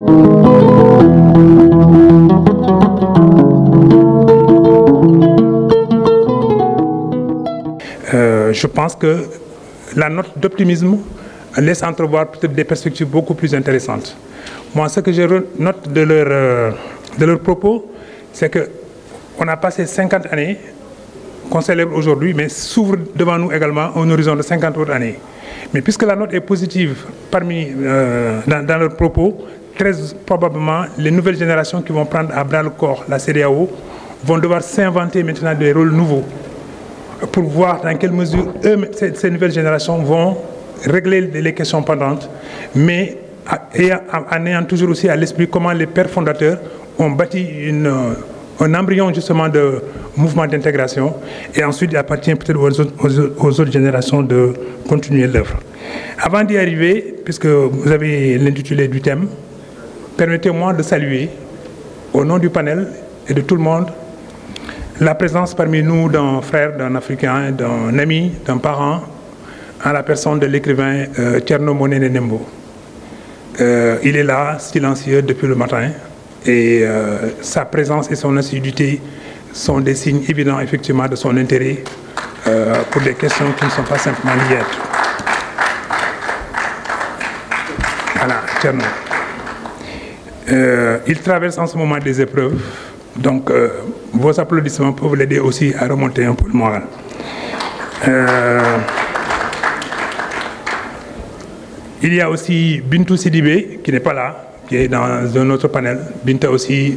Je pense que la note d'optimisme laisse entrevoir peut-être des perspectives beaucoup plus intéressantes. Moi, ce que je note de leur propos, c'est qu'on a passé 50 années qu'on célèbre aujourd'hui, mais s'ouvre devant nous également un horizon de 50 autres années. Mais puisque la note est positive dans leurs propos, très probablement, les nouvelles générations qui vont prendre à bras le corps la CEDEAO vont devoir s'inventer maintenant des rôles nouveaux pour voir dans quelle mesure ces nouvelles générations vont régler les questions pendantes, mais en ayant toujours aussi à l'esprit comment les pères fondateurs ont bâti un embryon justement de mouvement d'intégration, et ensuite il appartient peut-être aux autres générations de continuer l'œuvre. Avant d'y arriver, puisque vous avez l'intitulé du thème, permettez-moi de saluer, au nom du panel et de tout le monde, la présence parmi nous d'un frère, d'un Africain, d'un ami, d'un parent, en la personne de l'écrivain Thierno Monene Nembo. Il est là, silencieux depuis le matin, et sa présence et son assiduité sont des signes évidents, effectivement, de son intérêt pour des questions qui ne sont pas simplement liées. Voilà, Thierno. Il traverse en ce moment des épreuves, donc vos applaudissements peuvent l'aider aussi à remonter un peu le moral. Il y a aussi Bintou Sidibé, qui n'est pas là, qui est dans un autre panel. Binta aussi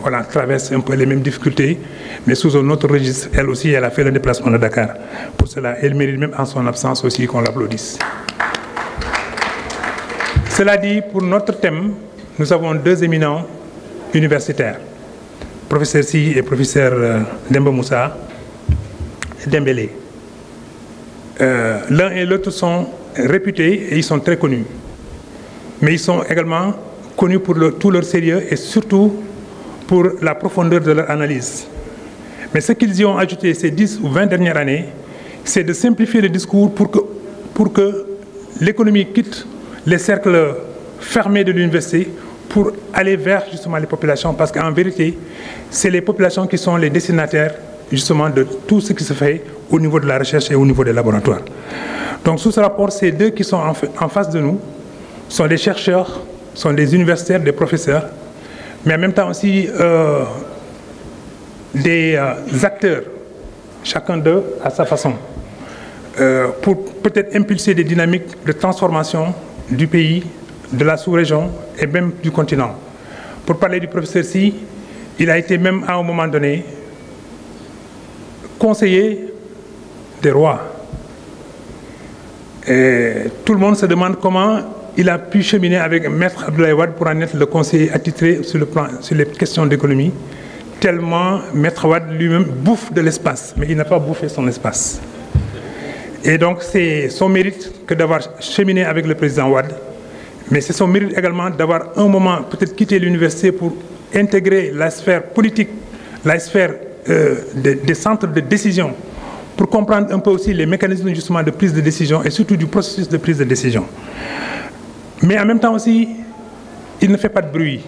voilà, traverse un peu les mêmes difficultés, mais sous un autre registre. Elle aussi, elle a fait le déplacement de Dakar. Pour cela, elle mérite même en son absence aussi qu'on l'applaudisse. Cela dit, pour notre thème, nous avons deux éminents universitaires, professeur Si et professeur Demba Moussa Dembélé. L'un et l'autre sont réputés et ils sont très connus. Mais ils sont également connus pour tout leur sérieux et surtout pour la profondeur de leur analyse. Mais ce qu'ils y ont ajouté ces 10 ou 20 dernières années, c'est de simplifier le discours pour que l'économie quitte les cercles fermés de l'université pour aller vers justement les populations, parce qu'en vérité, c'est les populations qui sont les destinataires justement de tout ce qui se fait au niveau de la recherche et au niveau des laboratoires. Donc sous ce rapport, ces deux qui sont en face de nous sont des chercheurs, sont des universitaires, des professeurs, mais en même temps aussi des acteurs, chacun d'eux à sa façon, pour peut-être impulser des dynamiques de transformation du pays, de la sous-région et même du continent. Pour parler du professeur Si, il a été même à un moment donné conseiller des rois. Et tout le monde se demande comment il a pu cheminer avec Maître Abdoulaye Wade pour en être le conseiller attitré sur les questions d'économie, tellement Maître Wade lui-même bouffe de l'espace, mais il n'a pas bouffé son espace. Et donc c'est son mérite que d'avoir cheminé avec le président Wade, mais c'est son mérite également d'avoir un moment peut-être quitté l'université pour intégrer la sphère politique, la sphère des centres de décision, pour comprendre un peu aussi les mécanismes justement de prise de décision et surtout du processus de prise de décision. Mais en même temps aussi, il ne fait pas de bruit,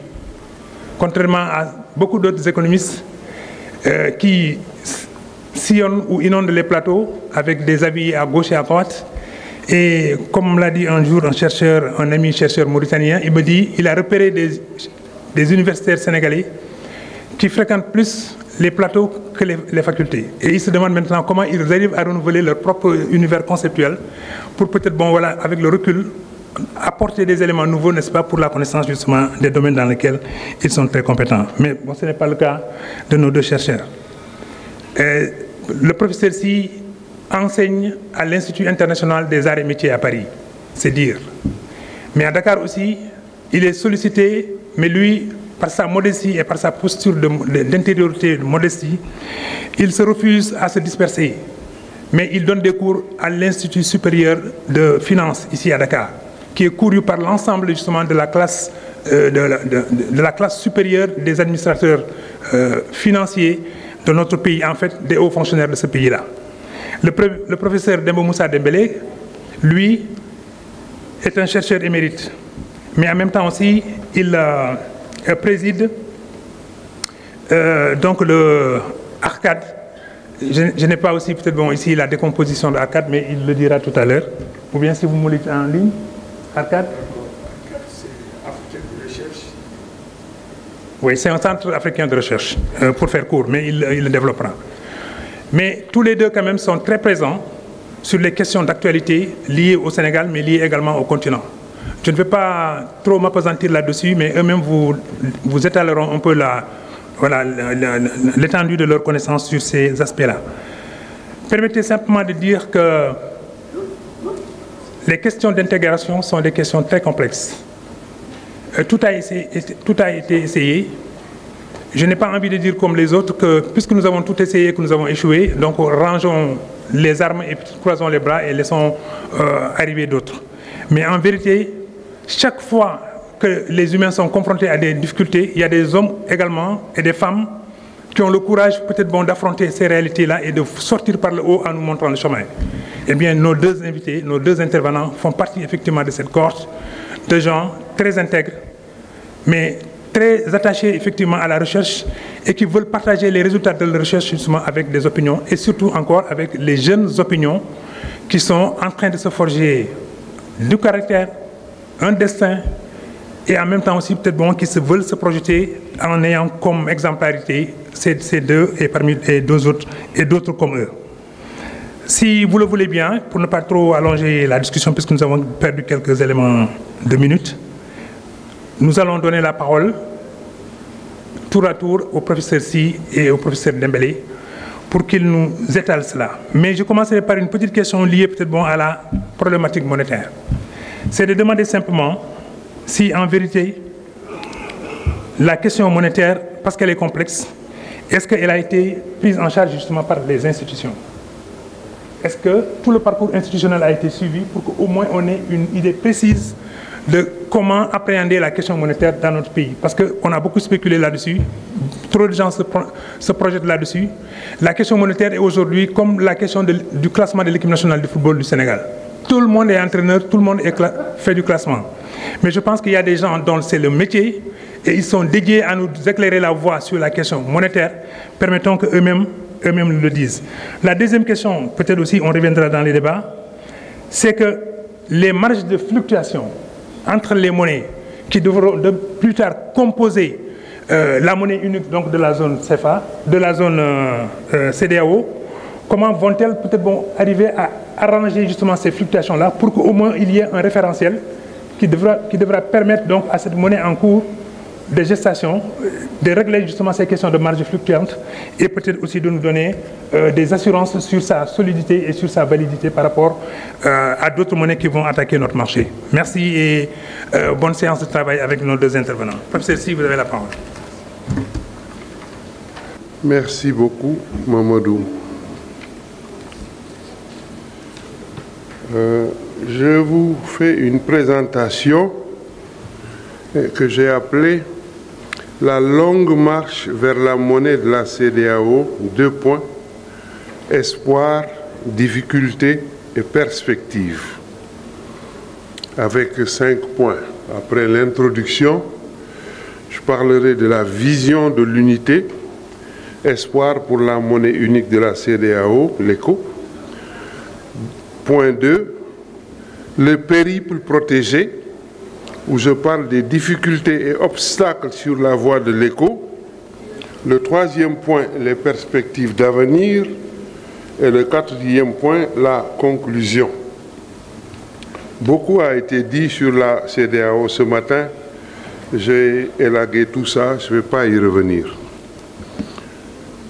contrairement à beaucoup d'autres économistes qui sillonnent ou inondent les plateaux avec des avis à gauche et à droite. Et comme l'a dit un jour un ami chercheur mauritanien, il me dit qu'il a repéré des universitaires sénégalais qui fréquentent plus les plateaux que les facultés. Et ils se demandent maintenant comment ils arrivent à renouveler leur propre univers conceptuel pour peut-être, bon voilà, avec le recul, apporter des éléments nouveaux, n'est-ce pas, pour la connaissance justement des domaines dans lesquels ils sont très compétents. Mais bon, ce n'est pas le cas de nos deux chercheurs. Le professeur Si enseigne à l'Institut international des arts et métiers à Paris, c'est dire. Mais à Dakar aussi, il est sollicité, mais lui, par sa modestie et par sa posture d'intériorité, de modestie, il se refuse à se disperser. Mais il donne des cours à l'Institut supérieur de finance, ici à Dakar, qui est couru par l'ensemble justement de la classe, de la classe supérieure des administrateurs financiers de notre pays, en fait, des hauts fonctionnaires de ce pays-là. Le professeur Demba Moussa Dembélé, lui, est un chercheur émérite. mais en même temps aussi, il préside donc le Arcade. Je n'ai pas aussi peut-être ici la décomposition de Arcade, mais il le dira tout à l'heure. Ou bien si vous me dites en ligne, Arcade. Oui, c'est un centre africain de recherche, pour faire court, mais il le développera. Mais tous les deux, quand même, sont très présents sur les questions d'actualité liées au Sénégal, mais liées également au continent. Je ne vais pas trop m'appesantir là-dessus, mais eux-mêmes vous étaleront un peu l'étendue de leurs connaissances sur ces aspects-là. Permettez simplement de dire que les questions d'intégration sont des questions très complexes. Tout a été essayé. Je n'ai pas envie de dire comme les autres que puisque nous avons tout essayé et que nous avons échoué, donc rangeons les armes et croisons les bras et laissons arriver d'autres. Mais en vérité, chaque fois que les humains sont confrontés à des difficultés, il y a des hommes également et des femmes qui ont le courage peut-être d'affronter ces réalités-là et de sortir par le haut en nous montrant le chemin. Eh bien, nos deux invités, nos deux intervenants font partie effectivement de cette cohorte de gens très intègres, mais très attachés effectivement à la recherche et qui veulent partager les résultats de la recherche justement avec des opinions et surtout encore avec les jeunes opinions qui sont en train de se forger du caractère, un destin et en même temps aussi peut-être qui veulent se projeter en ayant comme exemplarité ces deux et parmi les deux autres et d'autres comme eux. Si vous le voulez bien, pour ne pas trop allonger la discussion puisque nous avons perdu quelques éléments de minutes, nous allons donner la parole tour à tour au professeur Sy et au professeur Dembélé pour qu'ils nous étalent cela. Mais je commencerai par une petite question liée peut-être à la problématique monétaire. C'est de demander simplement si en vérité la question monétaire, parce qu'elle est complexe, est-ce qu'elle a été prise en charge justement par les institutions? Est-ce que tout le parcours institutionnel a été suivi pour qu'au moins on ait une idée précise de comment appréhender la question monétaire dans notre pays? Parce qu'on a beaucoup spéculé là-dessus, trop de gens se projettent là-dessus. La question monétaire est aujourd'hui comme la question du classement de l'équipe nationale de football du Sénégal. Tout le monde est entraîneur, tout le monde fait du classement. Mais je pense qu'il y a des gens dont c'est le métier et ils sont dédiés à nous éclairer la voie sur la question monétaire, permettant qu'eux-mêmes le disent. La deuxième question, peut-être aussi on reviendra dans les débats, c'est que les marges de fluctuation entre les monnaies qui devront plus tard composer la monnaie unique donc de la zone CFA, de la zone CEDEAO, comment vont-elles peut-être arriver à arranger justement ces fluctuations-là pour qu'au moins il y ait un référentiel qui devra permettre donc à cette monnaie en cours de gestation de régler justement ces questions de marge fluctuante et peut-être aussi de nous donner des assurances sur sa solidité et sur sa validité par rapport à d'autres monnaies qui vont attaquer notre marché. Merci et bonne séance de travail avec nos deux intervenants. Professeur Sy, vous avez la parole. Merci beaucoup, Mamadou. Je vous fais une présentation que j'ai appelée la longue marche vers la monnaie de la CEDEAO, 2 points, espoir, difficulté et perspective, avec 5 points. Après l'introduction, je parlerai de la vision de l'unité, espoir pour la monnaie unique de la CEDEAO, l'ECO. Point 2, le périple protégé, où je parle des difficultés et obstacles sur la voie de l'ECO. Le 3e point, les perspectives d'avenir. Et le 4e point, la conclusion. Beaucoup a été dit sur la CEDEAO ce matin. J'ai élagué tout ça, je ne vais pas y revenir.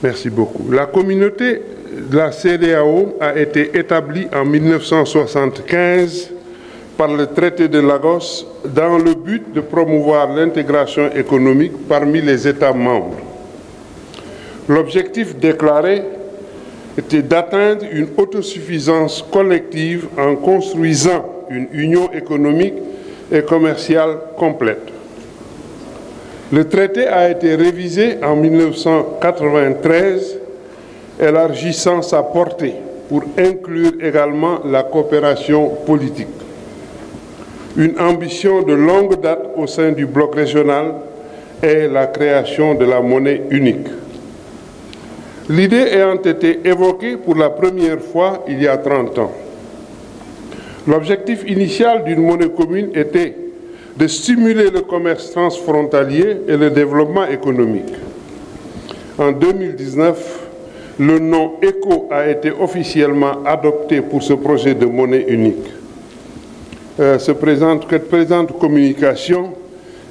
Merci beaucoup. La communauté de la CEDEAO a été établie en 1975 par le traité de Lagos dans le but de promouvoir l'intégration économique parmi les États membres. L'objectif déclaré était d'atteindre une autosuffisance collective en construisant une union économique et commerciale complète. Le traité a été révisé en 1993, élargissant sa portée pour inclure également la coopération politique. Une ambition de longue date au sein du bloc régional est la création de la monnaie unique. L'idée ayant été évoquée pour la première fois il y a 30 ans. L'objectif initial d'une monnaie commune était de stimuler le commerce transfrontalier et le développement économique. En 2019, le nom ECO a été officiellement adopté pour ce projet de monnaie unique. Cette présente communication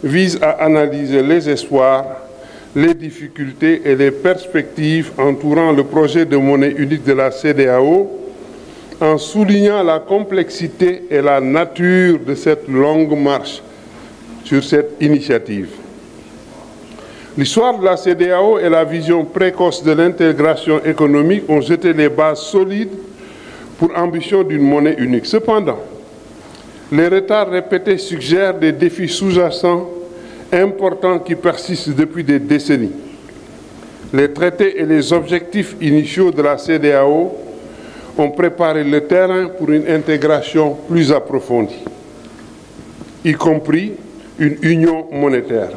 vise à analyser les espoirs, les difficultés et les perspectives entourant le projet de monnaie unique de la CEDEAO, en soulignant la complexité et la nature de cette longue marche sur cette initiative. L'histoire de la CEDEAO et la vision précoce de l'intégration économique ont jeté les bases solides pour l'ambition d'une monnaie unique. Cependant, les retards répétés suggèrent des défis sous-jacents importants qui persistent depuis des décennies. Les traités et les objectifs initiaux de la CEDEAO ont préparé le terrain pour une intégration plus approfondie, y compris une union monétaire.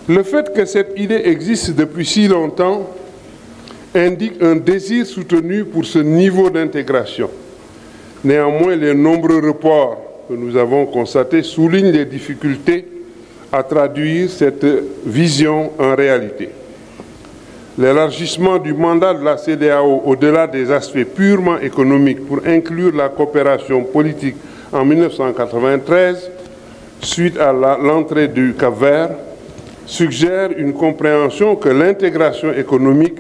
Le fait que cette idée existe depuis si longtemps indique un désir soutenu pour ce niveau d'intégration. Néanmoins, les nombreux reports que nous avons constatés soulignent les difficultés à traduire cette vision en réalité. L'élargissement du mandat de la CEDEAO au-delà des aspects purement économiques pour inclure la coopération politique en 1993, suite à l'entrée du Cap-Vert, suggère une compréhension que l'intégration économique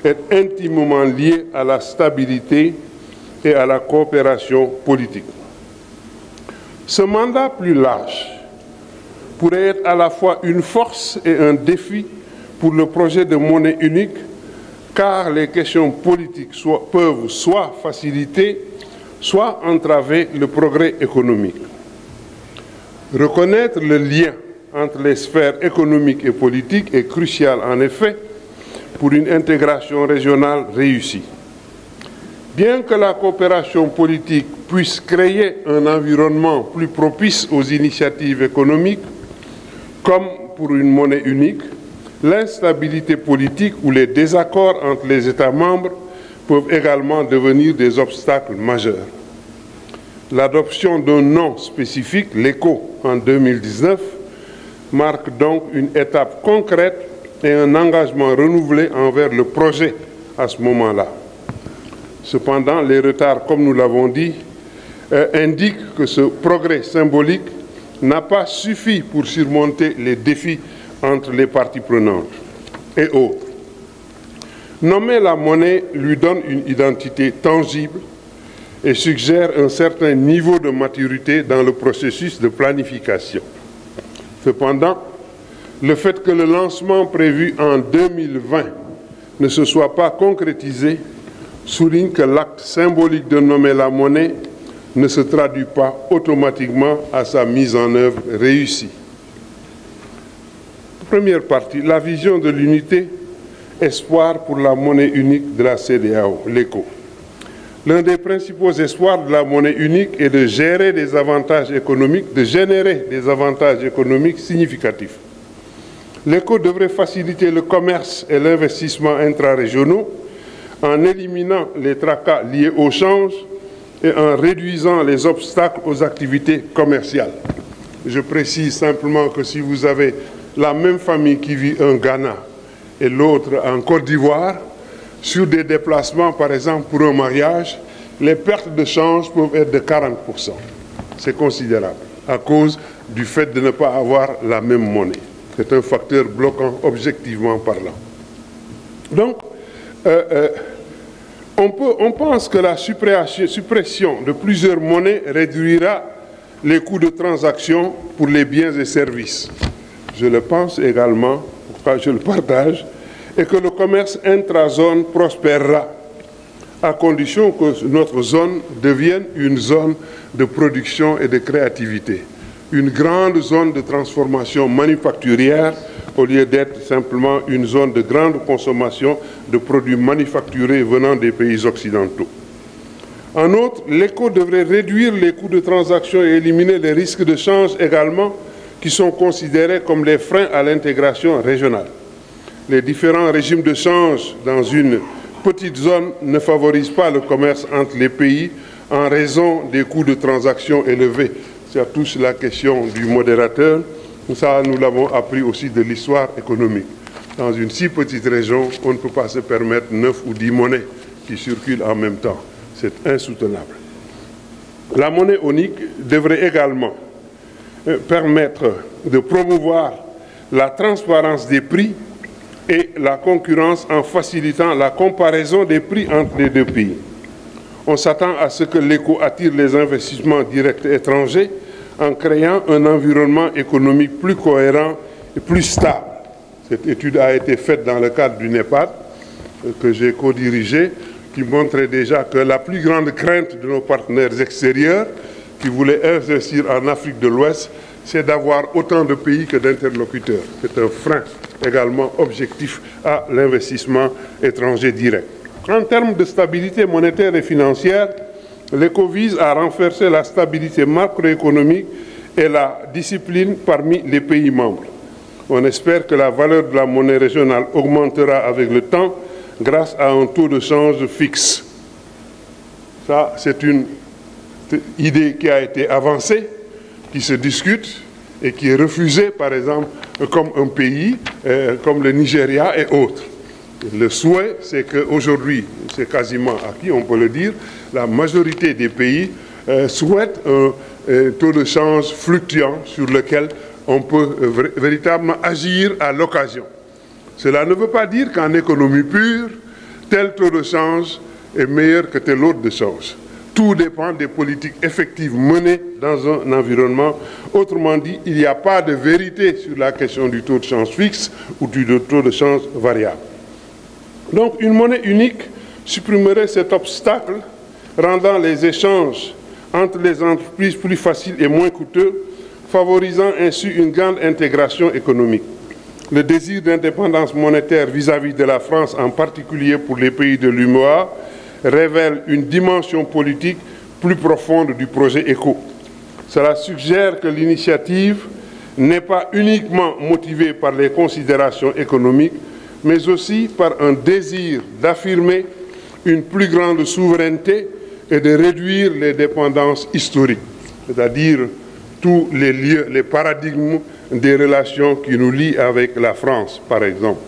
est intimement liée à la stabilité et à la coopération politique. Ce mandat plus large pourrait être à la fois une force et un défi pour le projet de monnaie unique, car les questions politiques peuvent soit faciliter, soit entraver le progrès économique. Reconnaître le lien entre les sphères économiques et politiques est crucial, en effet, pour une intégration régionale réussie. Bien que la coopération politique puisse créer un environnement plus propice aux initiatives économiques, comme pour une monnaie unique, l'instabilité politique ou les désaccords entre les États membres peuvent également devenir des obstacles majeurs. L'adoption d'un nom spécifique, l'ECO, en 2019, marque donc une étape concrète et un engagement renouvelé envers le projet à ce moment-là. Cependant, les retards, comme nous l'avons dit, indiquent que ce progrès symbolique n'a pas suffi pour surmonter les défis entre les parties prenantes et autres. Nommer la monnaie lui donne une identité tangible et suggère un certain niveau de maturité dans le processus de planification. Cependant, le fait que le lancement prévu en 2020 ne se soit pas concrétisé souligne que l'acte symbolique de nommer la monnaie ne se traduit pas automatiquement à sa mise en œuvre réussie. Première partie, la vision de l'unité, espoir pour la monnaie unique de la CEDEAO, l'ECO. L'un des principaux espoirs de la monnaie unique est de générer des avantages économiques significatifs. L'ECO devrait faciliter le commerce et l'investissement intra-régionaux en éliminant les tracas liés au change et en réduisant les obstacles aux activités commerciales. Je précise simplement que si vous avez la même famille qui vit en Ghana et l'autre en Côte d'Ivoire, sur des déplacements, par exemple pour un mariage, les pertes de change peuvent être de 40%. C'est considérable à cause du fait de ne pas avoir la même monnaie. C'est un facteur bloquant objectivement parlant. Donc, on pense que la suppression de plusieurs monnaies réduira les coûts de transaction pour les biens et services. Je le pense également, pourquoi je le partage, et que le commerce intra-zone prospérera, à condition que notre zone devienne une zone de production et de créativité, une grande zone de transformation manufacturière, au lieu d'être simplement une zone de grande consommation de produits manufacturés venant des pays occidentaux. En outre, l'éco devrait réduire les coûts de transaction et éliminer les risques de change également, qui sont considérés comme les freins à l'intégration régionale. Les différents régimes de change dans une petite zone ne favorisent pas le commerce entre les pays en raison des coûts de transaction élevés. C'est tous la question du modérateur. Ça, nous l'avons appris aussi de l'histoire économique. Dans une si petite région, on ne peut pas se permettre 9 ou 10 monnaies qui circulent en même temps. C'est insoutenable. La monnaie unique devrait également permettre de promouvoir la transparence des prix et la concurrence en facilitant la comparaison des prix entre les deux pays. On s'attend à ce que l'éco attire les investissements directs étrangers en créant un environnement économique plus cohérent et plus stable. Cette étude a été faite dans le cadre du NEPAD que j'ai co-dirigé, qui montrait déjà que la plus grande crainte de nos partenaires extérieurs qui voulaient investir en Afrique de l'Ouest, c'est d'avoir autant de pays que d'interlocuteurs. C'est un frein également objectif à l'investissement étranger direct. En termes de stabilité monétaire et financière, l'éco vise à renforcer la stabilité macroéconomique et la discipline parmi les pays membres. On espère que la valeur de la monnaie régionale augmentera avec le temps grâce à un taux de change fixe. Ça, c'est une idée qui a été avancée, qui se discute et qui est refusée, par exemple, comme un pays, comme le Nigeria et autres. Le souhait, c'est qu'aujourd'hui, c'est quasiment acquis, on peut le dire, la majorité des pays souhaitent un taux de change fluctuant sur lequel on peut véritablement agir à l'occasion. Cela ne veut pas dire qu'en économie pure, tel taux de change est meilleur que tel autre de change. Tout dépend des politiques effectives menées dans un environnement. Autrement dit, il n'y a pas de vérité sur la question du taux de change fixe ou du taux de change variable. Donc, une monnaie unique supprimerait cet obstacle, rendant les échanges entre les entreprises plus faciles et moins coûteux, favorisant ainsi une grande intégration économique. Le désir d'indépendance monétaire vis-à-vis de la France, en particulier pour les pays de l'UMOA, révèle une dimension politique plus profonde du projet ECO. Cela suggère que l'initiative n'est pas uniquement motivée par les considérations économiques, mais aussi par un désir d'affirmer une plus grande souveraineté et de réduire les dépendances historiques, c'est-à-dire tous les lieux, les paradigmes des relations qui nous lient avec la France, par exemple.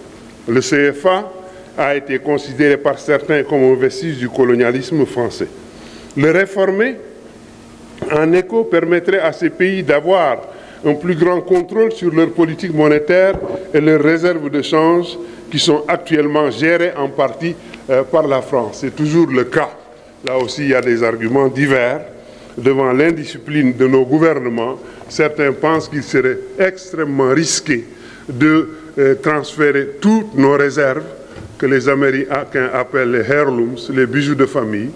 Le CFA a été considéré par certains comme un vestige du colonialisme français. Le réformer en éco permettrait à ces pays d'avoir un plus grand contrôle sur leur politique monétaire et leurs réserves de change qui sont actuellement gérées en partie par la France. C'est toujours le cas. Là aussi, il y a des arguments divers. Devant l'indiscipline de nos gouvernements, certains pensent qu'il serait extrêmement risqué de transférer toutes nos réserves, que les Américains appellent les heirlooms, les bijoux de famille,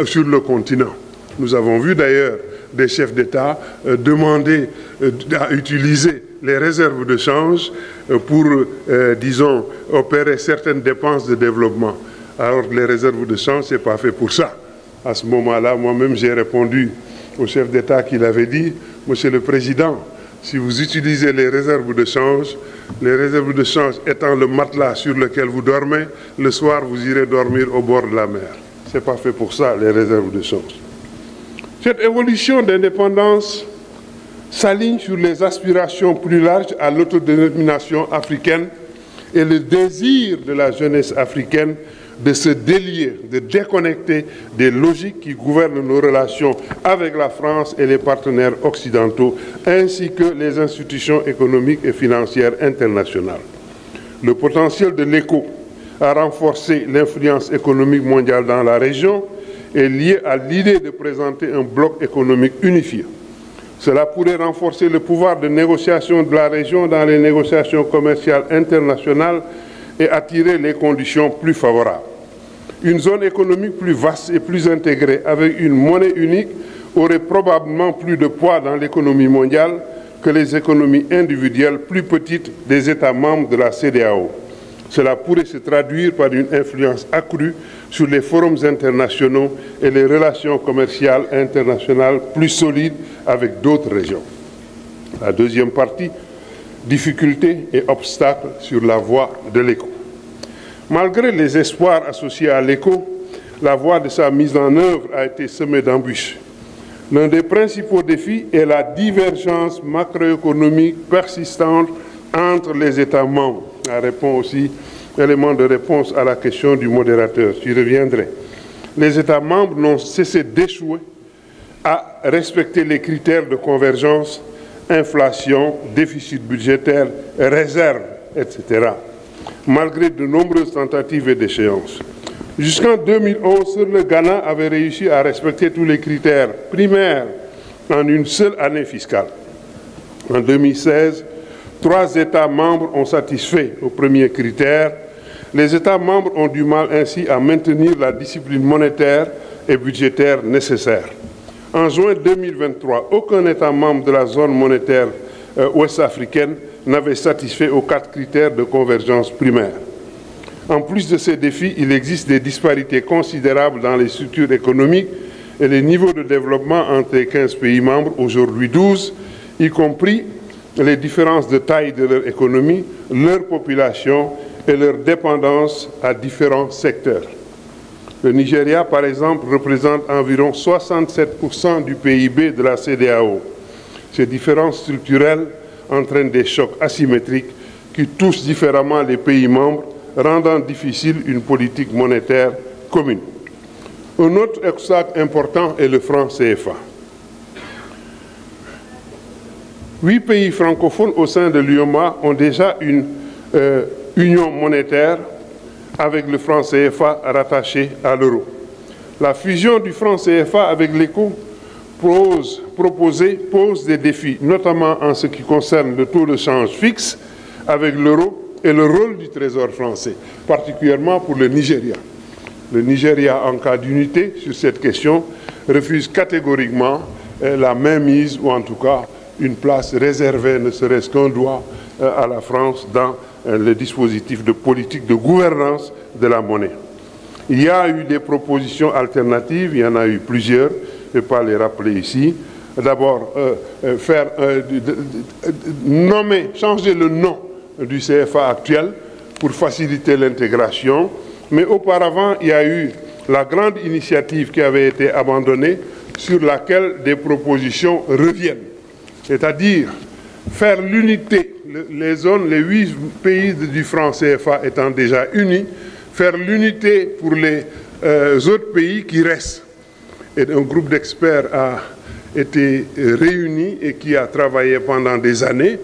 sur le continent. Nous avons vu d'ailleurs des chefs d'État demander à utiliser les réserves de change pour, disons, opérer certaines dépenses de développement. Alors les réserves de change, ce n'est pas fait pour ça. À ce moment-là, moi-même, j'ai répondu au chef d'État qui l'avait dit, « Monsieur le Président, si vous utilisez les réserves de change étant le matelas sur lequel vous dormez, le soir, vous irez dormir au bord de la mer. Ce n'est pas fait pour ça, les réserves de change. » Cette évolution d'indépendance s'aligne sur les aspirations plus larges à l'autodétermination africaine et le désir de la jeunesse africaine de se délier, de déconnecter des logiques qui gouvernent nos relations avec la France et les partenaires occidentaux, ainsi que les institutions économiques et financières internationales. Le potentiel de l'éco à renforcer l'influence économique mondiale dans la région est lié à l'idée de présenter un bloc économique unifié. Cela pourrait renforcer le pouvoir de négociation de la région dans les négociations commerciales internationales et attirer les conditions plus favorables. Une zone économique plus vaste et plus intégrée avec une monnaie unique aurait probablement plus de poids dans l'économie mondiale que les économies individuelles plus petites des États membres de la CEDEAO. Cela pourrait se traduire par une influence accrue sur les forums internationaux et les relations commerciales internationales plus solides avec d'autres régions. La deuxième partie, difficultés et obstacles sur la voie de l'ECO. Malgré les espoirs associés à l'ECO, la voie de sa mise en œuvre a été semée d'embûches. L'un des principaux défis est la divergence macroéconomique persistante entre les États membres. Ça répond aussi, élément de réponse à la question du modérateur. J'y reviendrai. Les États membres n'ont cessé d'échouer à respecter les critères de convergence, inflation, déficit budgétaire, réserve, etc., malgré de nombreuses tentatives et déchéances. Jusqu'en 2011, seul le Ghana avait réussi à respecter tous les critères primaires en une seule année fiscale. En 2016, 3 États membres ont satisfait aux premiers critères. Les États membres ont du mal ainsi à maintenir la discipline monétaire et budgétaire nécessaire. En juin 2023, aucun État membre de la zone monétaire ouest-africaine n'avait satisfait aux 4 critères de convergence primaire. En plus de ces défis, il existe des disparités considérables dans les structures économiques et les niveaux de développement entre les 15 pays membres, aujourd'hui 12, y compris les différences de taille de leur économie, leur population et leur dépendance à différents secteurs. Le Nigeria, par exemple, représente environ 67% du PIB de la CEDEAO. Ces différences structurelles entraînent des chocs asymétriques qui touchent différemment les pays membres, rendant difficile une politique monétaire commune. Un autre obstacle important est le franc CFA. 8 pays francophones au sein de l'UEMOA ont déjà une union monétaire avec le franc CFA rattaché à l'euro. La fusion du franc CFA avec l'ECO pose des défis, notamment en ce qui concerne le taux de change fixe avec l'euro et le rôle du Trésor français, particulièrement pour le Nigeria. Le Nigeria, en cas d'unité sur cette question, refuse catégoriquement la mainmise, ou en tout cas une place réservée, ne serait-ce qu'un doigt, à la France dans le dispositif de politique de gouvernance de la monnaie. Il y a eu des propositions alternatives, il y en a eu plusieurs, je ne vais pas les rappeler ici. D'abord, changer le nom du CFA actuel pour faciliter l'intégration. Mais auparavant, il y a eu la grande initiative qui avait été abandonnée sur laquelle des propositions reviennent. C'est-à-dire faire l'unité, les 8 pays du franc CFA étant déjà unis, faire l'unité pour les autres pays qui restent. Et un groupe d'experts a été réuni et qui a travaillé pendant des années.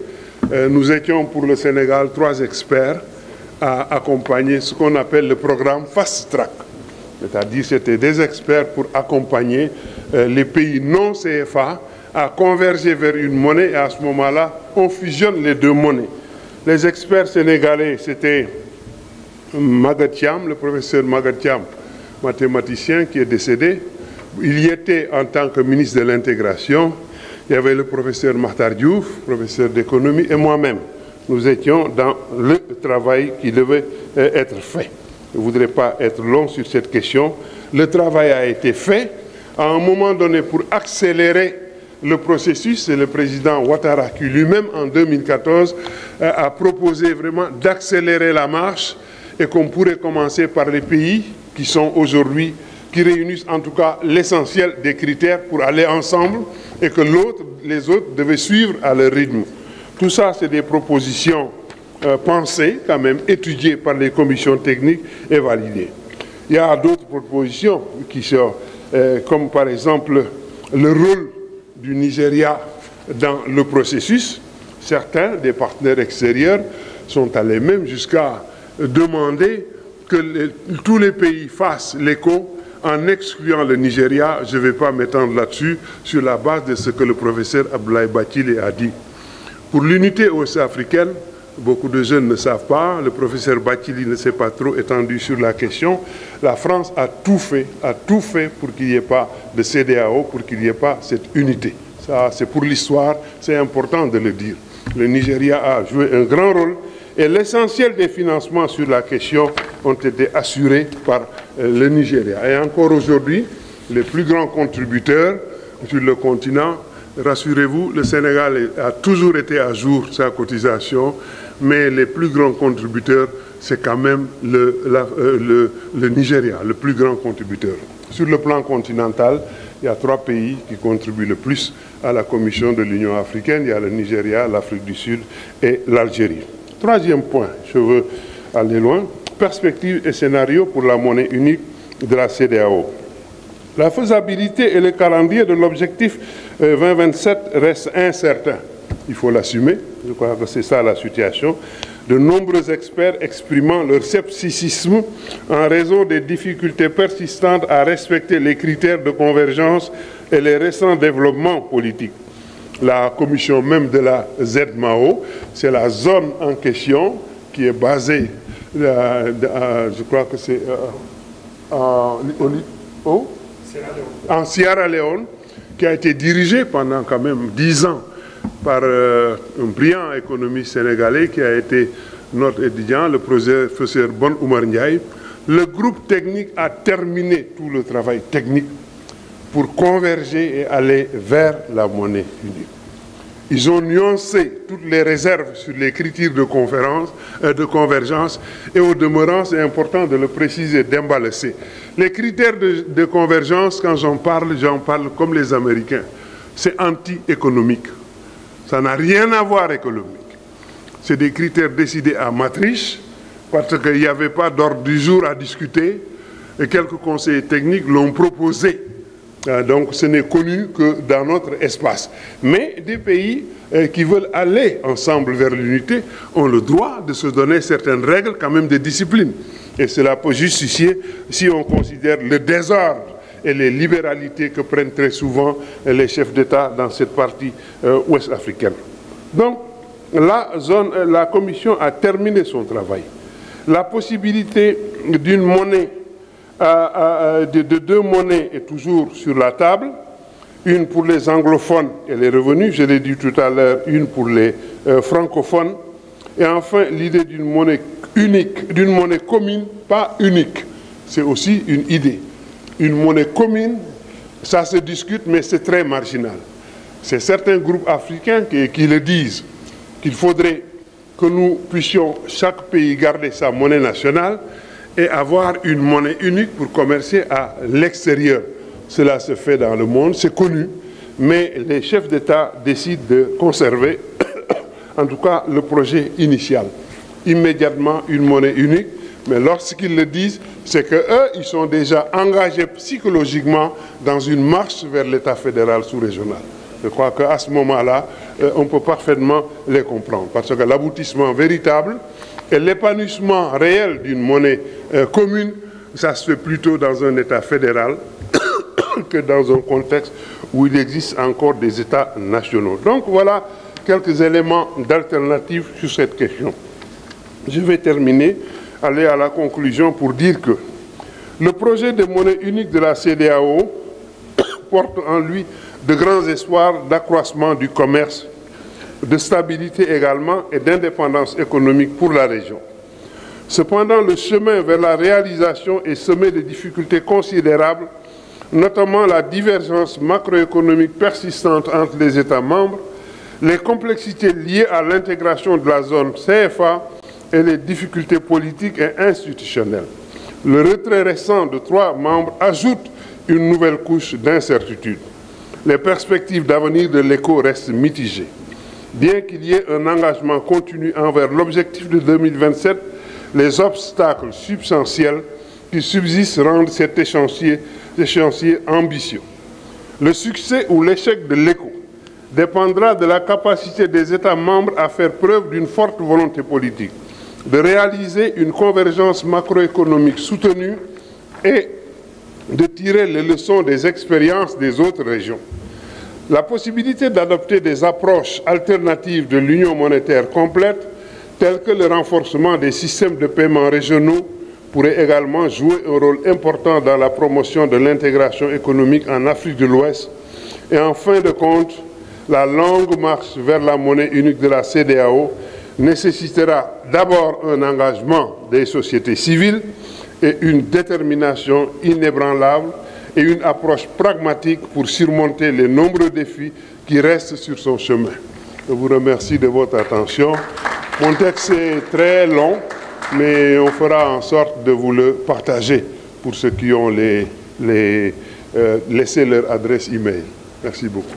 Nous étions pour le Sénégal 3 experts à accompagner ce qu'on appelle le programme Fast Track. C'est-à-dire c'était des experts pour accompagner les pays non CFA à converger vers une monnaie, et à ce moment-là, on fusionne les 2 monnaies. Les experts sénégalais, c'était Magathiam, le professeur Magathiam, mathématicien qui est décédé. Il y était en tant que ministre de l'intégration. Il y avait le professeur Makhtar Diouf, professeur d'économie, et moi-même. Nous étions dans le travail qui devait être fait. Je ne voudrais pas être long sur cette question. Le travail a été fait. À un moment donné, pour accélérer le processus, c'est le président Ouattara qui lui-même, en 2014, a proposé vraiment d'accélérer la marche et qu'on pourrait commencer par les pays qui sont aujourd'hui, qui réunissent en tout cas l'essentiel des critères pour aller ensemble et que les autres devaient suivre à leur rythme. Tout ça, c'est des propositions pensées, quand même, étudiées par les commissions techniques et validées. Il y a d'autres propositions qui sont, comme par exemple le rôle du Nigeria dans le processus. Certains des partenaires extérieurs sont allés même jusqu'à demander que tous les pays fassent l'ECO en excluant le Nigeria. Je ne vais pas m'étendre là-dessus sur la base de ce que le professeur Abdoulaye Bathily a dit. Pour l'unité ouest-africaine, beaucoup de jeunes ne savent pas, le professeur Bathily ne s'est pas trop étendu sur la question. La France a tout fait pour qu'il n'y ait pas de CEDEAO, pour qu'il n'y ait pas cette unité. Ça, c'est pour l'histoire, c'est important de le dire. Le Nigeria a joué un grand rôle et l'essentiel des financements sur la question ont été assurés par le Nigeria. Et encore aujourd'hui, les plus grands contributeurs sur le continent, rassurez-vous, le Sénégal a toujours été à jour sa cotisation, mais les plus grands contributeurs, c'est quand même le Nigeria, le plus grand contributeur. Sur le plan continental, il y a 3 pays qui contribuent le plus à la Commission de l'Union africaine. Il y a le Nigeria, l'Afrique du Sud et l'Algérie. 3e point, je veux aller loin, perspectives et scénarios pour la monnaie unique de la CEDEAO. La faisabilité et le calendrier de l'objectif 2027 restent incertains. Il faut l'assumer, je crois que c'est ça la situation. De nombreux experts exprimant leur scepticisme en raison des difficultés persistantes à respecter les critères de convergence et les récents développements politiques. La commission même de la ZMAO, c'est la zone en question qui est basée, je crois que c'est en Sierra Leone, qui a été dirigée pendant quand même 10 ans par un brillant économiste sénégalais qui a été notre étudiant, le professeur Bon Oumar Ndiaye. Le groupe technique a terminé tout le travail technique pour converger et aller vers la monnaie unique. Ils ont nuancé toutes les réserves sur les critères de convergence et au demeurant, c'est important de le préciser, d'emballasser. Les critères de convergence, quand j'en parle comme les Américains. C'est anti-économique. Ça n'a rien à voir économique. C'est des critères décidés à matrice, parce qu'il n'y avait pas d'ordre du jour à discuter, et quelques conseillers techniques l'ont proposé. Donc ce n'est connu que dans notre espace. Mais des pays qui veulent aller ensemble vers l'unité ont le droit de se donner certaines règles, quand même de discipline. Et cela peut justifier si on considère le désordre et les libéralités que prennent très souvent les chefs d'État dans cette partie ouest africaine. Donc, la Commission a terminé son travail. La possibilité d'une monnaie, de 2 monnaies est toujours sur la table, une pour les anglophones et les revenus, je l'ai dit tout à l'heure, une pour les francophones, et enfin l'idée d'une monnaie unique, d'une monnaie commune, pas unique, c'est aussi une idée. Une monnaie commune, ça se discute, mais c'est très marginal. C'est certains groupes africains qui le disent, qu'il faudrait que nous puissions, chaque pays, garder sa monnaie nationale et avoir une monnaie unique pour commercer à l'extérieur. Cela se fait dans le monde, c'est connu, mais les chefs d'État décident de conserver, en tout cas, le projet initial. Immédiatement, une monnaie unique. Mais lorsqu'ils le disent, c'est qu'eux, ils sont déjà engagés psychologiquement dans une marche vers l'État fédéral sous-régional. Je crois qu'à ce moment-là, on peut parfaitement les comprendre. Parce que l'aboutissement véritable et l'épanouissement réel d'une monnaie commune, ça se fait plutôt dans un État fédéral que dans un contexte où il existe encore des États nationaux. Donc voilà quelques éléments d'alternative sur cette question. Je vais terminer, aller à la conclusion pour dire que le projet de monnaie unique de la CEDEAO porte en lui de grands espoirs d'accroissement du commerce, de stabilité également et d'indépendance économique pour la région. Cependant, le chemin vers la réalisation est semé de difficultés considérables, notamment la divergence macroéconomique persistante entre les États membres, les complexités liées à l'intégration de la zone CFA et les difficultés politiques et institutionnelles. Le retrait récent de 3 membres ajoute une nouvelle couche d'incertitude. Les perspectives d'avenir de l'ECO restent mitigées. Bien qu'il y ait un engagement continu envers l'objectif de 2027, les obstacles substantiels qui subsistent rendent cet échéancier ambitieux. Le succès ou l'échec de l'ECO dépendra de la capacité des États membres à faire preuve d'une forte volonté politique, de réaliser une convergence macroéconomique soutenue et de tirer les leçons des expériences des autres régions. La possibilité d'adopter des approches alternatives de l'union monétaire complète, telles que le renforcement des systèmes de paiement régionaux, pourrait également jouer un rôle important dans la promotion de l'intégration économique en Afrique de l'Ouest. Et en fin de compte, la longue marche vers la monnaie unique de la CEDEAO nécessitera d'abord un engagement des sociétés civiles et une détermination inébranlable et une approche pragmatique pour surmonter les nombreux défis qui restent sur son chemin. Je vous remercie de votre attention. Mon texte est très long, mais on fera en sorte de vous le partager pour ceux qui ont laissé leur adresse email. Merci beaucoup.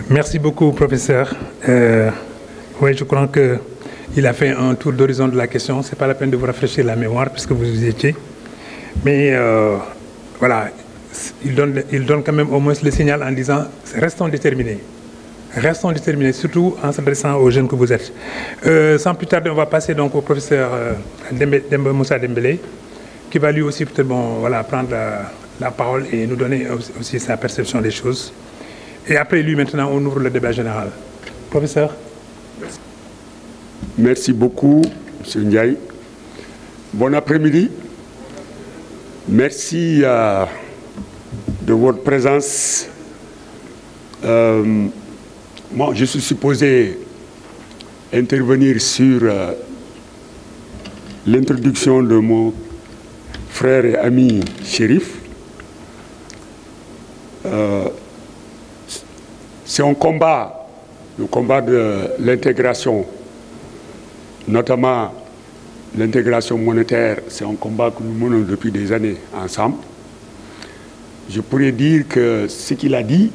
Merci beaucoup, professeur. Oui, je crois qu'il a fait un tour d'horizon de la question. Ce n'est pas la peine de vous rafraîchir la mémoire puisque vous y étiez. Mais voilà, il donne quand même au moins le signal en disant « restons déterminés ». Restons déterminés, surtout en s'adressant aux jeunes que vous êtes. Sans plus tarder, on va passer donc au professeur Moussa Dembélé, qui va lui aussi peut-être prendre la parole et nous donner aussi sa perception des choses. Et après lui, maintenant, on ouvre le débat général. Professeur. Merci beaucoup, M. Ndiaye. Bon après-midi. Merci de votre présence. Moi, je suis supposé intervenir sur l'introduction de mon frère et ami Chérif. C'est un combat, le combat de l'intégration, notamment l'intégration monétaire, c'est un combat que nous menons depuis des années ensemble. Je pourrais dire que ce qu'il a dit,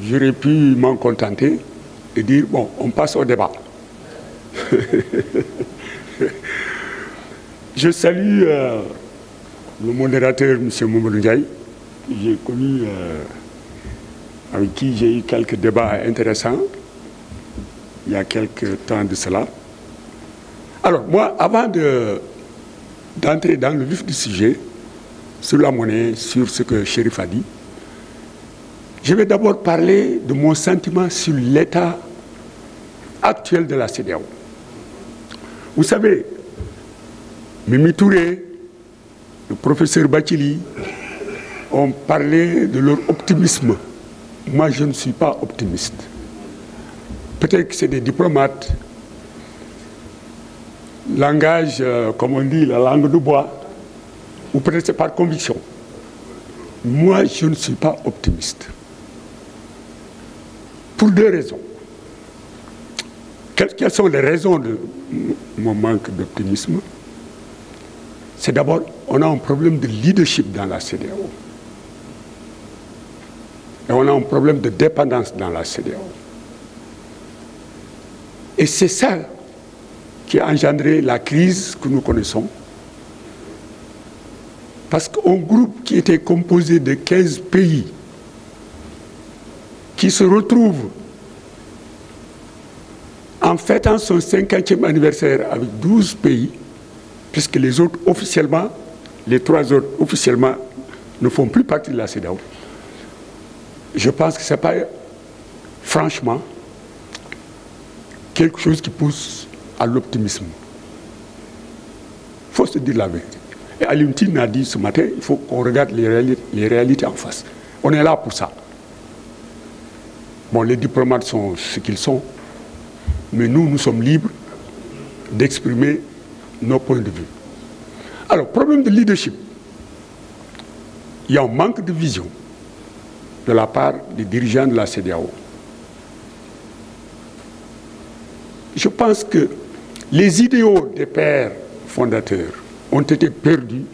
j'aurais pu m'en contenter et dire, bon, on passe au débat. Je salue le modérateur, M. Mamadou Ndiaye, que j'ai connu, avec qui j'ai eu quelques débats intéressants, il y a quelques temps de cela. Alors, moi, avant d'entrer dans le vif du sujet, sur la monnaie, sur ce que Chérif a dit, je vais d'abord parler de mon sentiment sur l'état actuel de la CEDEAO. Vous savez, Mimi Touré, le professeur Bathily ont parlé de leur optimisme. Moi, je ne suis pas optimiste. Peut-être que c'est des diplomates. Langage, comme on dit, la langue de bois. Ou peut-être c'est par conviction. Moi, je ne suis pas optimiste. Pour deux raisons. Quelles sont les raisons de mon manque d'optimisme? C'est d'abord, on a un problème de leadership dans la CEDEAO. Et on a un problème de dépendance dans la CEDEAO. Et c'est ça qui a engendré la crise que nous connaissons. Parce qu'un groupe qui était composé de 15 pays, qui se retrouve en fêtant son 50e anniversaire avec 12 pays, puisque les autres officiellement, les 3 autres officiellement, ne font plus partie de la CEDEAO. Je pense que ce n'est pas, franchement, quelque chose qui pousse à l'optimisme. Il faut se dire la vérité. Et Alioune Tine a dit ce matin, il faut qu'on regarde les réalités en face. On est là pour ça. Bon, les diplomates sont ce qu'ils sont, mais nous sommes libres d'exprimer nos points de vue. Alors, problème de leadership. Il y a un manque de vision de la part des dirigeants de la CEDEAO. Je pense que les idéaux des pères fondateurs ont été perdus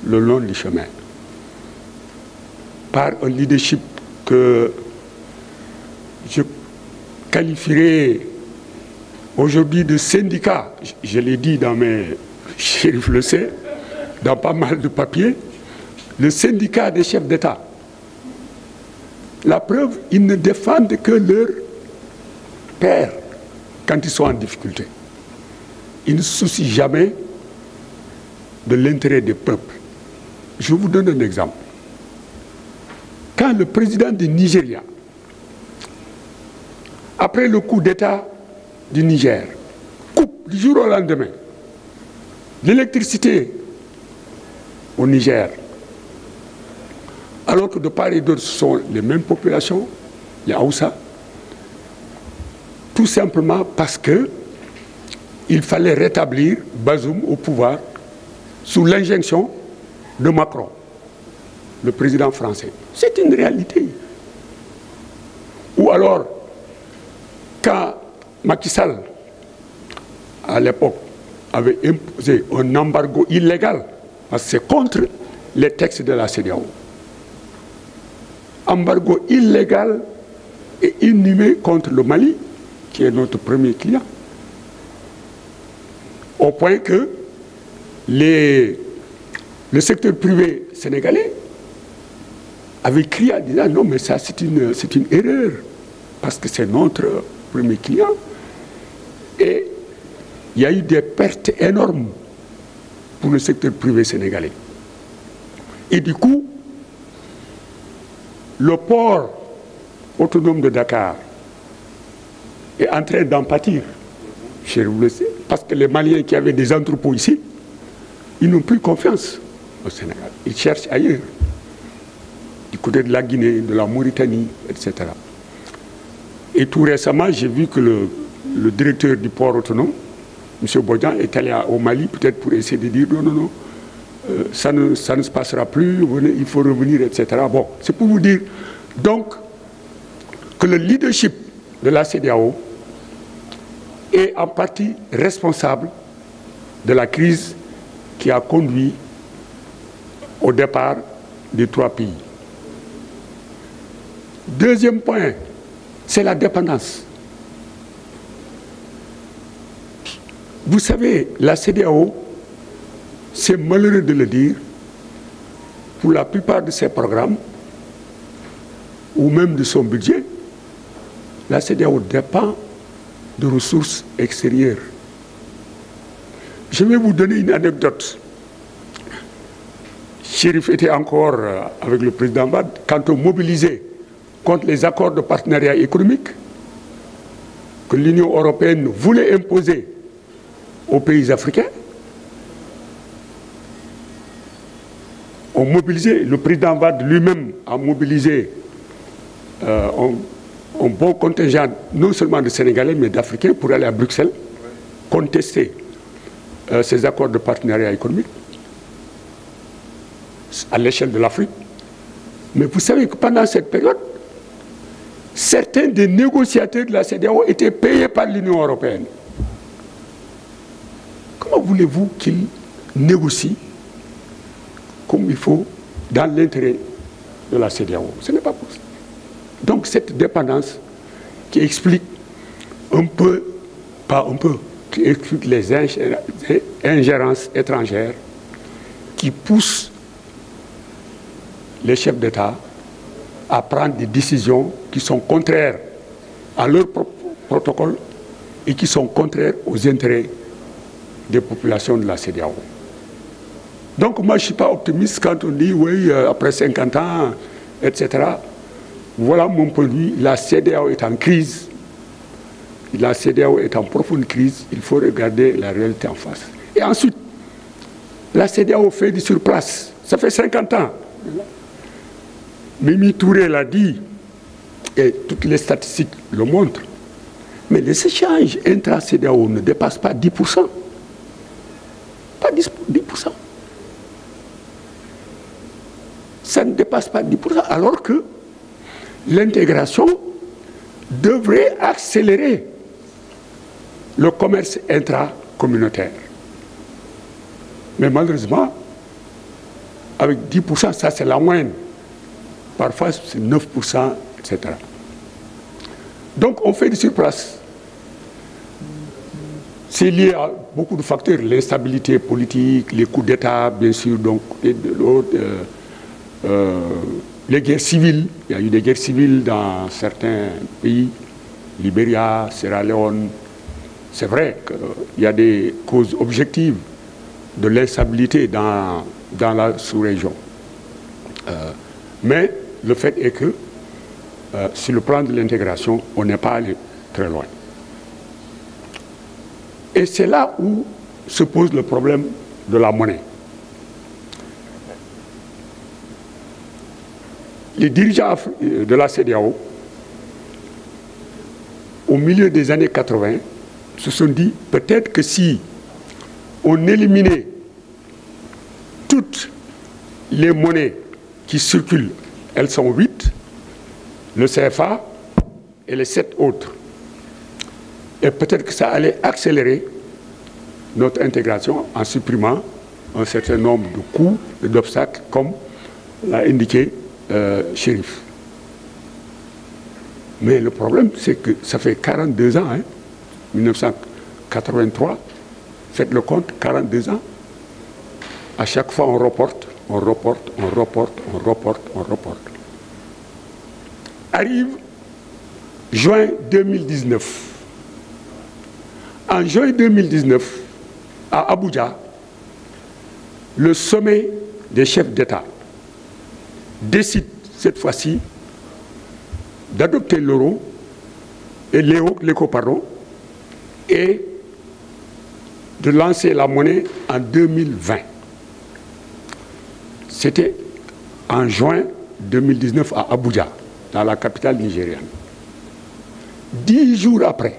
le long du chemin par un leadership que je qualifierais aujourd'hui de syndicat. Je l'ai dit dans mes... Chérif le sait, dans pas mal de papiers, le syndicat des chefs d'État. La preuve, ils ne défendent que leur père quand ils sont en difficulté. Ils ne se soucient jamais de l'intérêt des peuples. Je vous donne un exemple. Quand le président du Nigeria, après le coup d'État du Niger, coupe du jour au lendemain l'électricité au Niger, alors que de part et d'autre, ce sont les mêmes populations, les Haoussa, tout simplement parce qu'il fallait rétablir Bazoum au pouvoir sous l'injonction de Macron, le président français. C'est une réalité. Ou alors, quand Macky Sall, à l'époque, avait imposé un embargo illégal, parce que c'est contre les textes de la CEDEAO. Embargo illégal et inhumé contre le Mali, qui est notre premier client. Au point que le secteur privé sénégalais avait crié en disant non, mais ça c'est une erreur, parce que c'est notre premier client. Et il y a eu des pertes énormes pour le secteur privé sénégalais. Et du coup, le port autonome de Dakar est en train d'en pâtir, parce que les Maliens qui avaient des entrepôts ici, ils n'ont plus confiance au Sénégal. Ils cherchent ailleurs, du côté de la Guinée, de la Mauritanie, etc. Et tout récemment, j'ai vu que le directeur du port autonome, M. Bodian, est allé au Mali, peut-être pour essayer de dire non, ça ne se passera plus, il faut revenir, etc. Bon, c'est pour vous dire, donc, que le leadership de la CEDEAO est en partie responsable de la crise qui a conduit au départ des 3 pays. Deuxième point, c'est la dépendance. Vous savez, la CEDEAO, c'est malheureux de le dire, pour la plupart de ses programmes, ou même de son budget, la CEDEAO dépend de ressources extérieures. Je vais vous donner une anecdote. Chérif était encore avec le président Wade quand on mobilisait contre les accords de partenariat économique que l'Union européenne voulait imposer aux pays africains. On mobilisait, le président Wade lui-même a mobilisé un bon contingent, non seulement de Sénégalais, mais d'Africains, pour aller à Bruxelles, contester ces accords de partenariat économique à l'échelle de l'Afrique. Mais vous savez que pendant cette période, certains des négociateurs de la CEDEAO étaient payés par l'Union européenne. Comment voulez-vous qu'ils négocient comme il faut dans l'intérêt de la CEDEAO? Ce n'est pas possible. Donc cette dépendance qui explique un peu, pas un peu, qui explique les ingérences étrangères qui poussent les chefs d'État à prendre des décisions qui sont contraires à leur protocole et qui sont contraires aux intérêts des populations de la CEDEAO. Donc moi je ne suis pas optimiste quand on dit oui, après 50 ans, etc. Voilà mon point de vue, la CEDEAO est en crise, la CEDEAO est en profonde crise, il faut regarder la réalité en face. Et ensuite, la CEDEAO fait du surplace, ça fait 50 ans. Mimi Touré l'a dit, et toutes les statistiques le montrent, mais les échanges intra-CEDEAO ne dépassent pas 10%. Pas 10%. Ça ne dépasse pas 10%, alors que l'intégration devrait accélérer le commerce intracommunautaire. Mais malheureusement, avec 10%, ça c'est la moyenne. Parfois c'est 9%, etc. Donc on fait du surplace. C'est lié à beaucoup de facteurs, l'instabilité politique, les coups d'État, bien sûr, donc, et de l'autre, les guerres civiles. Il y a eu des guerres civiles dans certains pays, Libéria, Sierra Leone. C'est vrai qu'il y a des causes objectives de l'instabilité dans la sous-région. Mais le fait est que, sur le plan de l'intégration, on n'est pas allé très loin. Et c'est là où se pose le problème de la monnaie. les dirigeants de la CEDEAO, au milieu des années 80, se sont dit peut-être que si on éliminait toutes les monnaies qui circulent, elles sont 8, le CFA et les 7 autres. Et peut-être que ça allait accélérer notre intégration en supprimant un certain nombre de coûts et d'obstacles, comme l'a indiqué Chérif. Mais le problème, c'est que ça fait 42 ans, 1983, faites le compte, 42 ans. À chaque fois, on reporte, on reporte, on reporte, on reporte, on reporte. Arrive juin 2019. En juin 2019, à Abuja, le sommet des chefs d'État décide cette fois-ci d'adopter l'euro et l'éco, et de lancer la monnaie en 2020. C'était en juin 2019 à Abuja, dans la capitale nigériane. 10 jours après,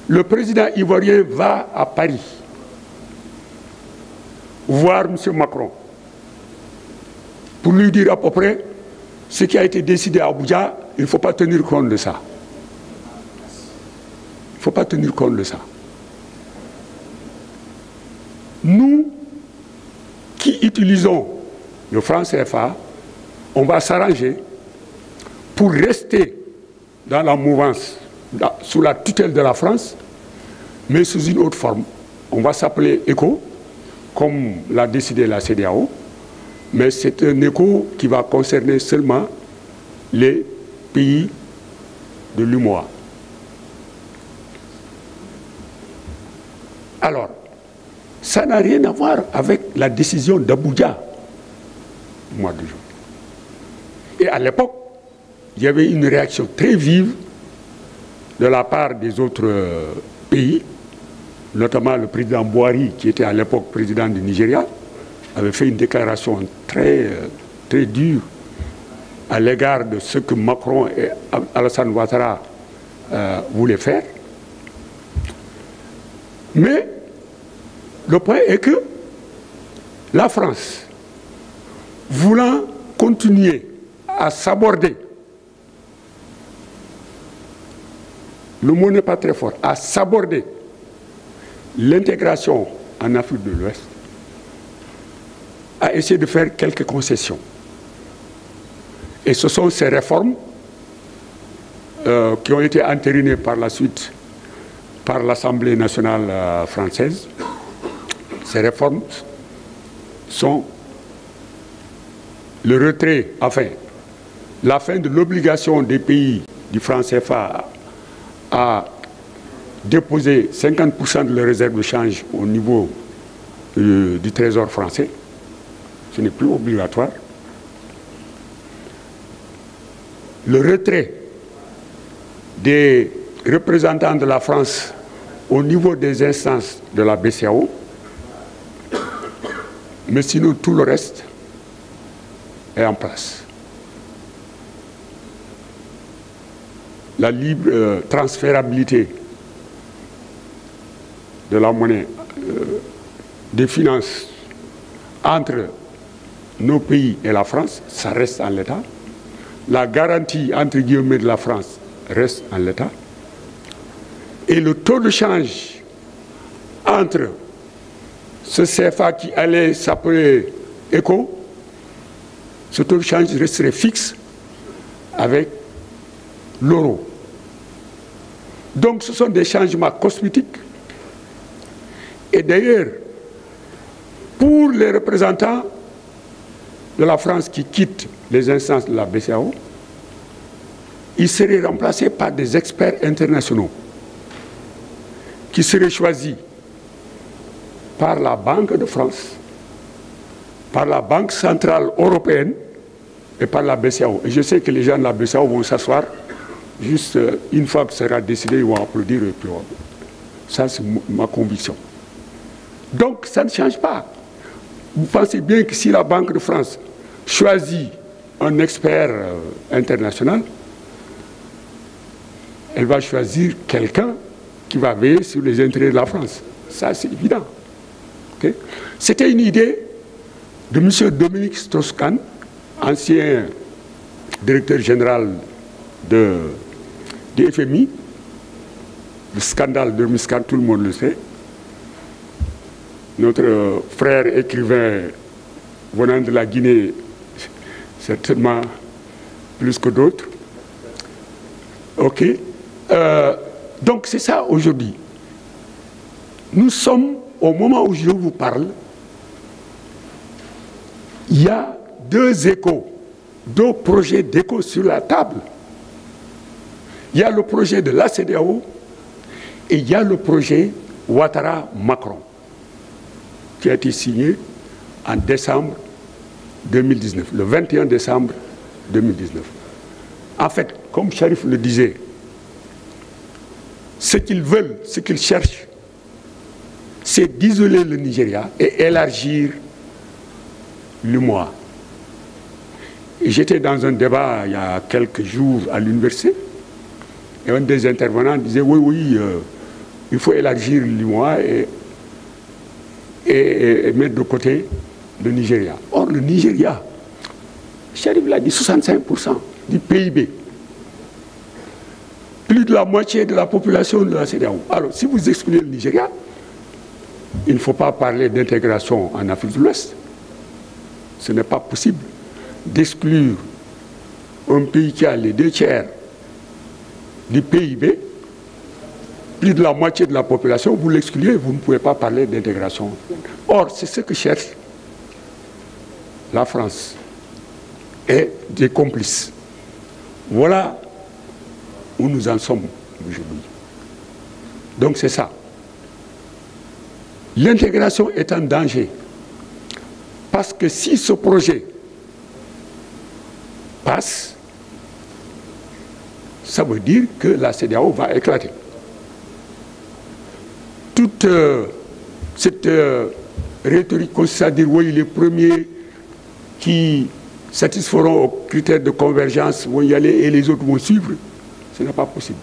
le président ivoirien va à Paris voir M. Macron pour lui dire à peu près ce qui a été décidé à Abuja. Il ne faut pas tenir compte de ça. Il ne faut pas tenir compte de ça. Nous qui utilisons le franc CFA, on va s'arranger pour rester dans la mouvance, sous la tutelle de la France, mais sous une autre forme. On va s'appeler ECO, comme l'a décidé la CEDEAO, mais c'est un ECO qui va concerner seulement les pays de l'UMOA. Alors, ça n'a rien à voir avec la décision d'Abuja du mois de juin. Et à l'époque, il y avait une réaction très vive de la part des autres pays, notamment le président Buhari, qui était à l'époque président du Nigeria, avait fait une déclaration très dure à l'égard de ce que Macron et Alassane Ouattara voulaient faire. Mais le point est que la France, voulant continuer à s'aborder, le mot n'est pas très fort, à s'aborder l'intégration en Afrique de l'Ouest, a essayé de faire quelques concessions. Et ce sont ces réformes qui ont été entérinées par la suite par l'Assemblée nationale française. Ces réformes sont le retrait, enfin, la fin de l'obligation des pays du franc CFA à déposer 50% de leurs réserves de change au niveau du Trésor français. Ce n'est plus obligatoire. Le retrait des représentants de la France au niveau des instances de la BCEAO, mais sinon tout le reste est en place. La libre transférabilité de la monnaie, des finances entre nos pays et la France, ça reste en l'état. La garantie entre guillemets de la France reste en l'état. Et le taux de change entre ce CFA qui allait s'appeler ECO, ce taux de change resterait fixe avec l'euro. Donc ce sont des changements cosmétiques. Et d'ailleurs, pour les représentants de la France qui quittent les instances de la BCEAO, ils seraient remplacés par des experts internationaux qui seraient choisis par la Banque de France, par la Banque centrale européenne et par la BCEAO. Et je sais que les gens de la BCEAO vont s'asseoir, juste une fois que ça sera décidé, ils vont applaudir. Et puis, ça, c'est ma conviction. Donc, ça ne change pas. Vous pensez bien que si la Banque de France choisit un expert international, elle va choisir quelqu'un qui va veiller sur les intérêts de la France. Ça, c'est évident. Okay? C'était une idée de M. Dominique Strauss-Kahn, ancien directeur général du FMI. Le scandale de Muscat, tout le monde le sait. Notre frère écrivain venant de la Guinée, certainement plus que d'autres. OK. Donc c'est ça aujourd'hui. Nous sommes, au moment où je vous parle, il y a deux projets d'écho sur la table. Il y a le projet de la CEDEAO et il y a le projet Ouattara-Macron qui a été signé en décembre 2019, le 21 décembre 2019. En fait, comme Sharif le disait, ce qu'ils veulent, ce qu'ils cherchent, c'est d'isoler le Nigeria et élargir l'UMOA. J'étais dans un débat il y a quelques jours à l'université et un des intervenants disait oui, il faut élargir l'UMOA et mettre de côté le Nigeria. Or, le Nigeria, Sharif l'a dit, 65% du PIB. Plus de la moitié de la population de la CEDEAO. Alors, si vous excluez le Nigeria, il ne faut pas parler d'intégration en Afrique de l'Ouest. Ce n'est pas possible d'exclure un pays qui a les 2/3 du PIB, plus de la moitié de la population, vous l'excluez, vous ne pouvez pas parler d'intégration. Or, c'est ce que cherche la France et des complices. Voilà où nous en sommes aujourd'hui. Donc c'est ça. L'intégration est en danger. Parce que si ce projet passe, ça veut dire que la CEDEAO va éclater. Toute cette rhétorique consiste à dire oui, les premiers qui satisferont aux critères de convergence vont y aller et les autres vont suivre, ce n'est pas possible.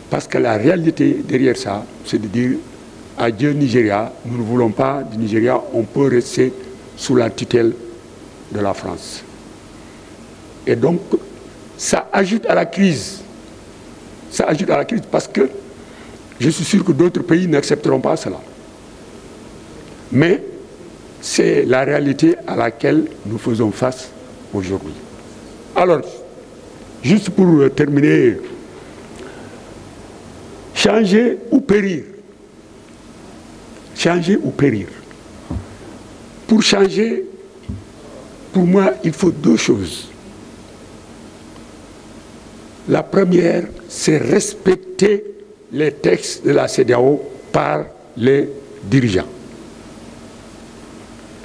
Parce que la réalité derrière ça, c'est de dire adieu Nigeria, nous ne voulons pas du Nigeria, on peut rester sous la tutelle de la France. Et donc, ça ajoute à la crise. Ça ajoute à la crise parce que je suis sûr que d'autres pays n'accepteront pas cela. Mais c'est la réalité à laquelle nous faisons face aujourd'hui. Alors, juste pour terminer, changer ou périr. Changer ou périr. Pour changer, pour moi, il faut deux choses. La première, c'est respecter les textes de la CEDEAO par les dirigeants.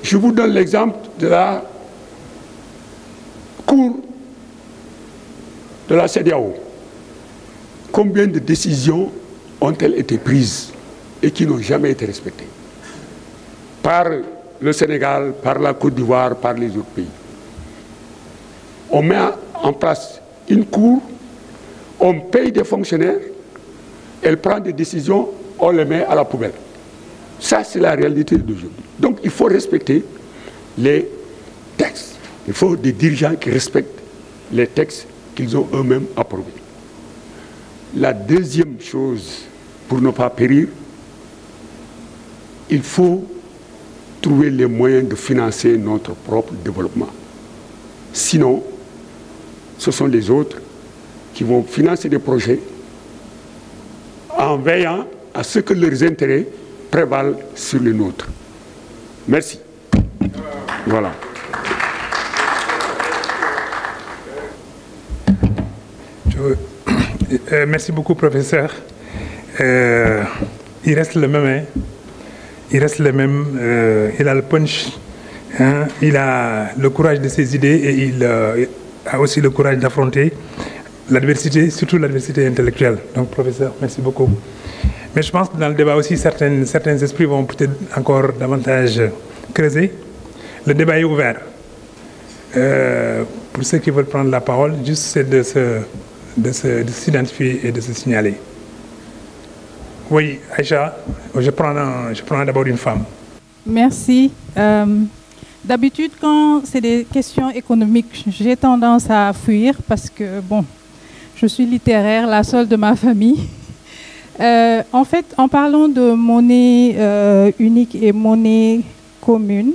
Je vous donne l'exemple de la Cour de la CEDEAO. Combien de décisions ont-elles été prises et qui n'ont jamais été respectées par le Sénégal, par la Côte d'Ivoire, par les autres pays? On met en place une cour, on paye des fonctionnaires, elle prend des décisions, on les met à la poubelle. Ça, c'est la réalité d'aujourd'hui. Donc, il faut respecter les textes. Il faut des dirigeants qui respectent les textes qu'ils ont eux-mêmes approuvés. La deuxième chose, pour ne pas périr, il faut trouver les moyens de financer notre propre développement. Sinon, ce sont les autres qui vont financer des projets en veillant à ce que leurs intérêts prévalent sur les nôtres. Merci. Voilà. Merci beaucoup, professeur. Il reste le même, hein. Il reste le même. Il a le punch, hein. Il a le courage de ses idées et il a aussi le courage d'affronter l'adversité, surtout l'adversité intellectuelle. Donc, professeur, merci beaucoup. Mais je pense que dans le débat aussi, certains esprits vont peut-être encore davantage creuser. Le débat est ouvert. pour ceux qui veulent prendre la parole, juste c'est de s'identifier et de se signaler. Oui, Aïcha, je prends d'abord une femme. Merci. D'habitude, quand c'est des questions économiques, j'ai tendance à fuir parce que, bon, je suis littéraire, la seule de ma famille. En fait, en parlant de monnaie unique et monnaie commune,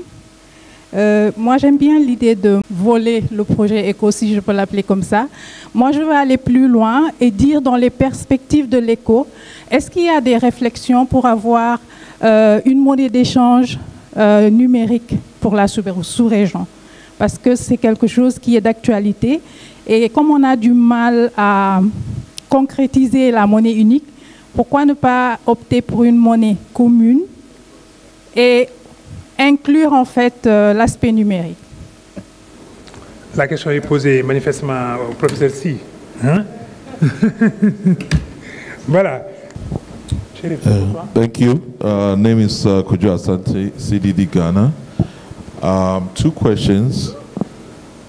moi j'aime bien l'idée de voler le projet éco, si je peux l'appeler comme ça. Moi je veux aller plus loin et dire dans les perspectives de l'éco, est-ce qu'il y a des réflexions pour avoir une monnaie d'échange numérique pour la sous-région? Parce que c'est quelque chose qui est d'actualité et comme on a du mal à concrétiser la monnaie unique, pourquoi ne pas opter pour une monnaie commune et inclure en fait l'aspect numérique? La question est posée manifestement au professeur Si. Hein? Voilà. Thank you. Name is Kojo Asante, CDD Ghana. 2 questions.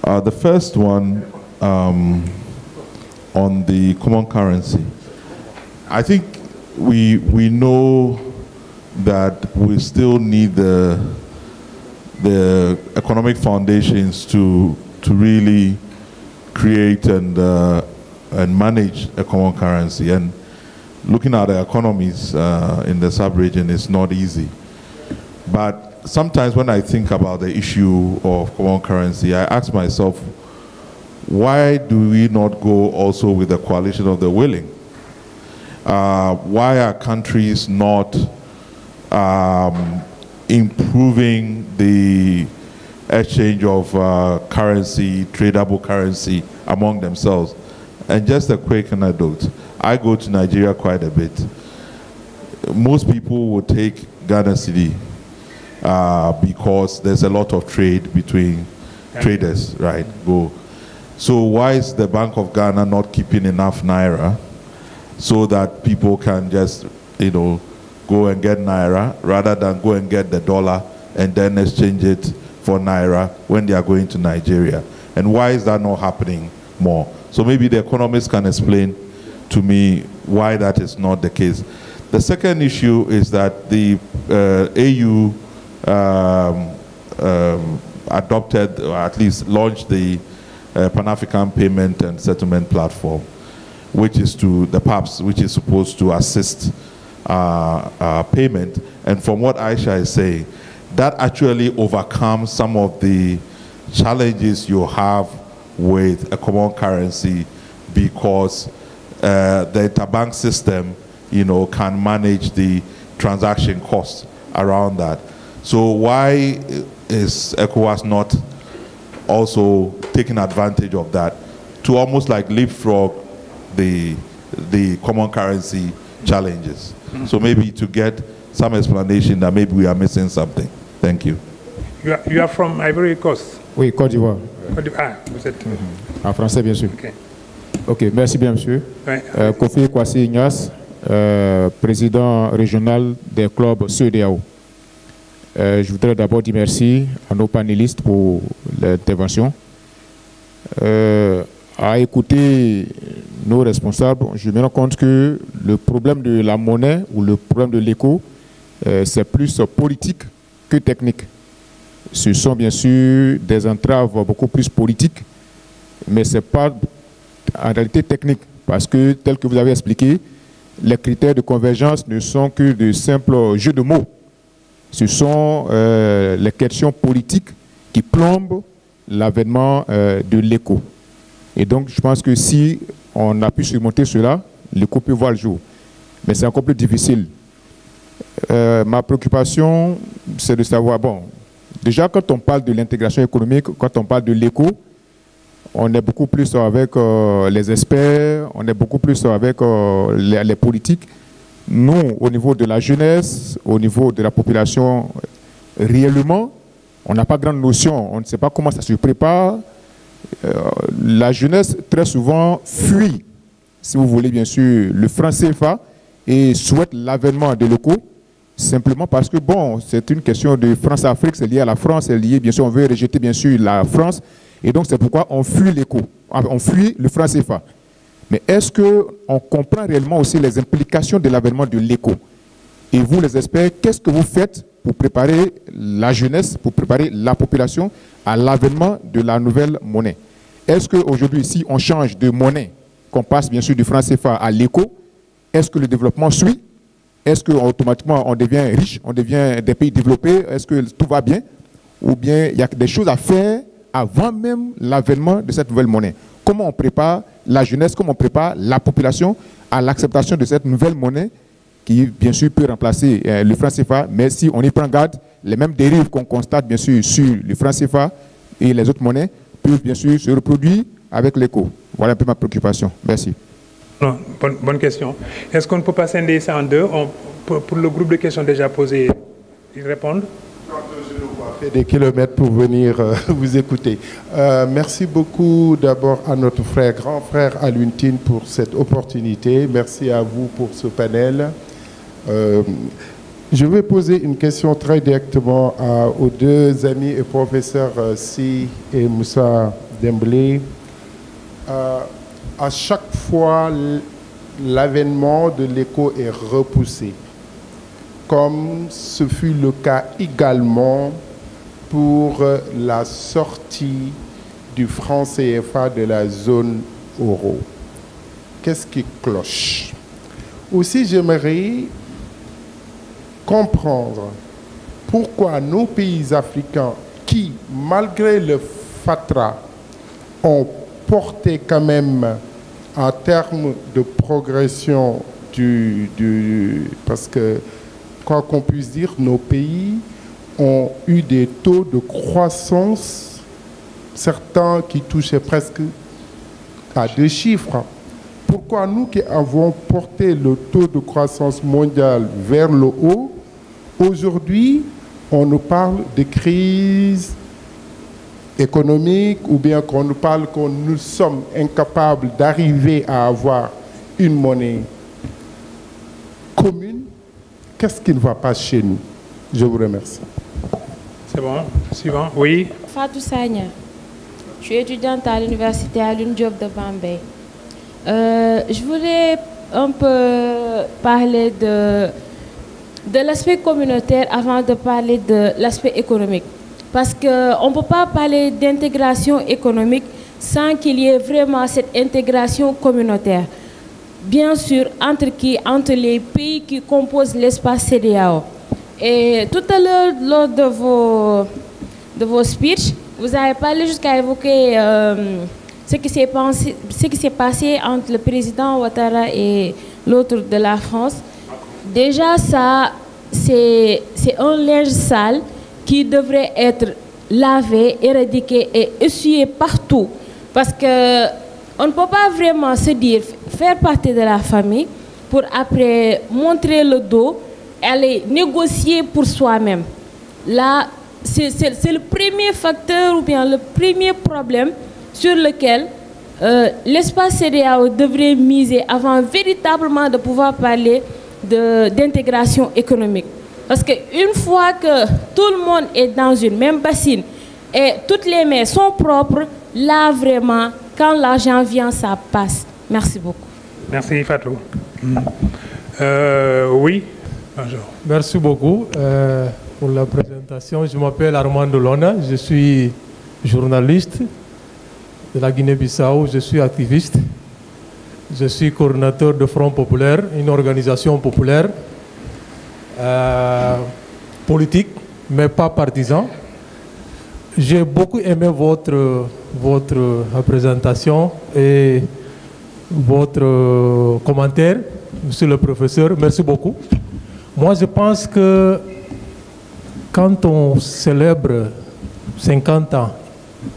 The first one on the common currency. I think we know that we still need the economic foundations to really create and manage a common currency. And looking at the economies in the sub-region is not easy. But sometimes when I think about the issue of common currency, I ask myself, why do we not go also with the coalition of the willing? Why are countries not improving the exchange of currency, tradable currency among themselves? And just a quick anecdote. I go to Nigeria quite a bit. Most people will take Ghana cedi because there's a lot of trade between traders, right? So why is the Bank of Ghana not keeping enough Naira so that people can just, go and get Naira rather than go and get the dollar and then exchange it for Naira when they are going to Nigeria? And why is that not happening more? So maybe the economists can explain to me why that is not the case. The second issue is that the AU adopted, or at least launched, the Pan-African Payment and Settlement Platform, which is to the PAPS, which is supposed to assist payment. And from what Aisha is saying, that actually overcomes some of the challenges you have with a common currency, because the interbank system, can manage the transaction costs around that. So why is ECOWAS not also taking advantage of that to almost like leapfrog the common currency challenges? So maybe to get some explanation that maybe we are missing something. Thank you. You are from Ivory Coast? Oui, Côte d'Ivoire. Ah, vous êtes... En français, bien sûr. Okay. Ok, merci bien, monsieur. Ouais. Kofi Kwasi Ignace, président régional des clubs CEDEAO. Je voudrais d'abord dire merci à nos panélistes pour l'intervention. À écouter nos responsables, je me rends compte que le problème de la monnaie ou le problème de l'éco, c'est plus politique que technique. Ce sont bien sûr des entraves beaucoup plus politiques, mais ce n'est pas en réalité technique, parce que, tel que vous avez expliqué, les critères de convergence ne sont que de simples jeux de mots. Ce sont les questions politiques qui plombent l'avènement de l'éco. Et donc, je pense que si on a pu surmonter cela, l'éco peut voir le jour. Mais c'est encore plus difficile. Ma préoccupation, c'est de savoir, bon, déjà quand on parle de l'intégration économique, quand on parle de l'éco, on est beaucoup plus avec les experts, on est beaucoup plus avec les politiques. Nous, au niveau de la jeunesse, au niveau de la population, réellement, on n'a pas grande notion, on ne sait pas comment ça se prépare. La jeunesse, très souvent, fuit, si vous voulez bien sûr, le franc CFA et souhaite l'avènement de l'éco, simplement parce que, bon, c'est une question de France-Afrique, c'est lié à la France, c'est lié, bien sûr, on veut rejeter, bien sûr, la France, Et donc c'est pourquoi on fuit l'éco, on fuit le franc CFA. Mais est-ce qu'on comprend réellement aussi les implications de l'avènement de l'éco? Et vous, les experts, qu'est-ce que vous faites pour préparer la jeunesse, pour préparer la population à l'avènement de la nouvelle monnaie? Est-ce qu'aujourd'hui, si on change de monnaie, qu'on passe bien sûr du franc CFA à l'éco, est-ce que le développement suit? Est-ce qu'automatiquement on devient riche, on devient des pays développés? Est-ce que tout va bien? Ou bien il y a des choses à faire avant même l'avènement de cette nouvelle monnaie? Comment on prépare la jeunesse, comment on prépare la population à l'acceptation de cette nouvelle monnaie qui, bien sûr, peut remplacer le franc CFA, mais si on y prend garde, les mêmes dérives qu'on constate, bien sûr, sur le franc CFA et les autres monnaies peuvent, bien sûr, se reproduire avec l'éco. Voilà un peu ma préoccupation. Merci. Non, bonne question. Est-ce qu'on ne peut pas scinder ça en deux? Pour le groupe de questions déjà posées, ils répondent? Je ne vois pas des kilomètres pour venir vous écouter. Merci beaucoup d'abord à notre frère, grand frère Alioune Tine pour cette opportunité. Merci à vous pour ce panel. Je vais poser une question très directement aux deux amis et professeurs Si et Moussa Dembélé. À chaque fois, l'avènement de l'éco est repoussé, comme ce fut le cas également pour la sortie du franc CFA de la zone euro. Qu'est-ce qui cloche? Aussi, j'aimerais comprendre pourquoi nos pays africains qui, malgré le FATRA, ont porté quand même en termes de progression parce que, quoi qu'on puisse dire, nos pays ont eu des taux de croissance, certains qui touchaient presque à 2 chiffres. Pourquoi nous qui avons porté le taux de croissance mondial vers le haut, aujourd'hui, on nous parle de crise économique ou bien qu'on nous parle que nous sommes incapables d'arriver à avoir une monnaie commune? Qu'est-ce qui ne va pas chez nous? Je vous remercie. C'est bon. Suivant. Oui. Fatou Sagna. Je suis étudiante à l'université Alioune Diop de Bambey. Je voulais un peu parler de l'aspect communautaire avant de parler de l'aspect économique. Parce qu'on ne peut pas parler d'intégration économique sans qu'il y ait vraiment cette intégration communautaire. Bien sûr, entre les pays qui composent l'espace CEDEAO. Et tout à l'heure, lors de vos speeches, vous avez parlé jusqu'à évoquer ce qui s'est passé entre le président Ouattara et l'autre de la France. Déjà, ça, c'est un linge sale qui devrait être lavé, éradiqué et essuyé partout. Parce qu'on ne peut pas vraiment se dire, faire partie de la famille pour après montrer le dos, aller négocier pour soi-même. Là, c'est le premier facteur ou bien le premier problème sur lequel l'espace CEDEAO devrait miser avant véritablement de pouvoir parler d'intégration économique. Parce qu'une fois que tout le monde est dans une même bassine et toutes les mains sont propres, là vraiment, quand l'argent vient, ça passe. Merci beaucoup. Merci Fatou. Oui. Bonjour. Merci beaucoup pour la présentation. Je m'appelle Armand Lona, je suis journaliste de la Guinée-Bissau, je suis activiste, je suis coordinateur de Front Populaire, une organisation populaire politique, mais pas partisan. J'ai beaucoup aimé votre présentation et votre commentaire, monsieur le professeur. Merci beaucoup. Moi, je pense que quand on célèbre 50 ans,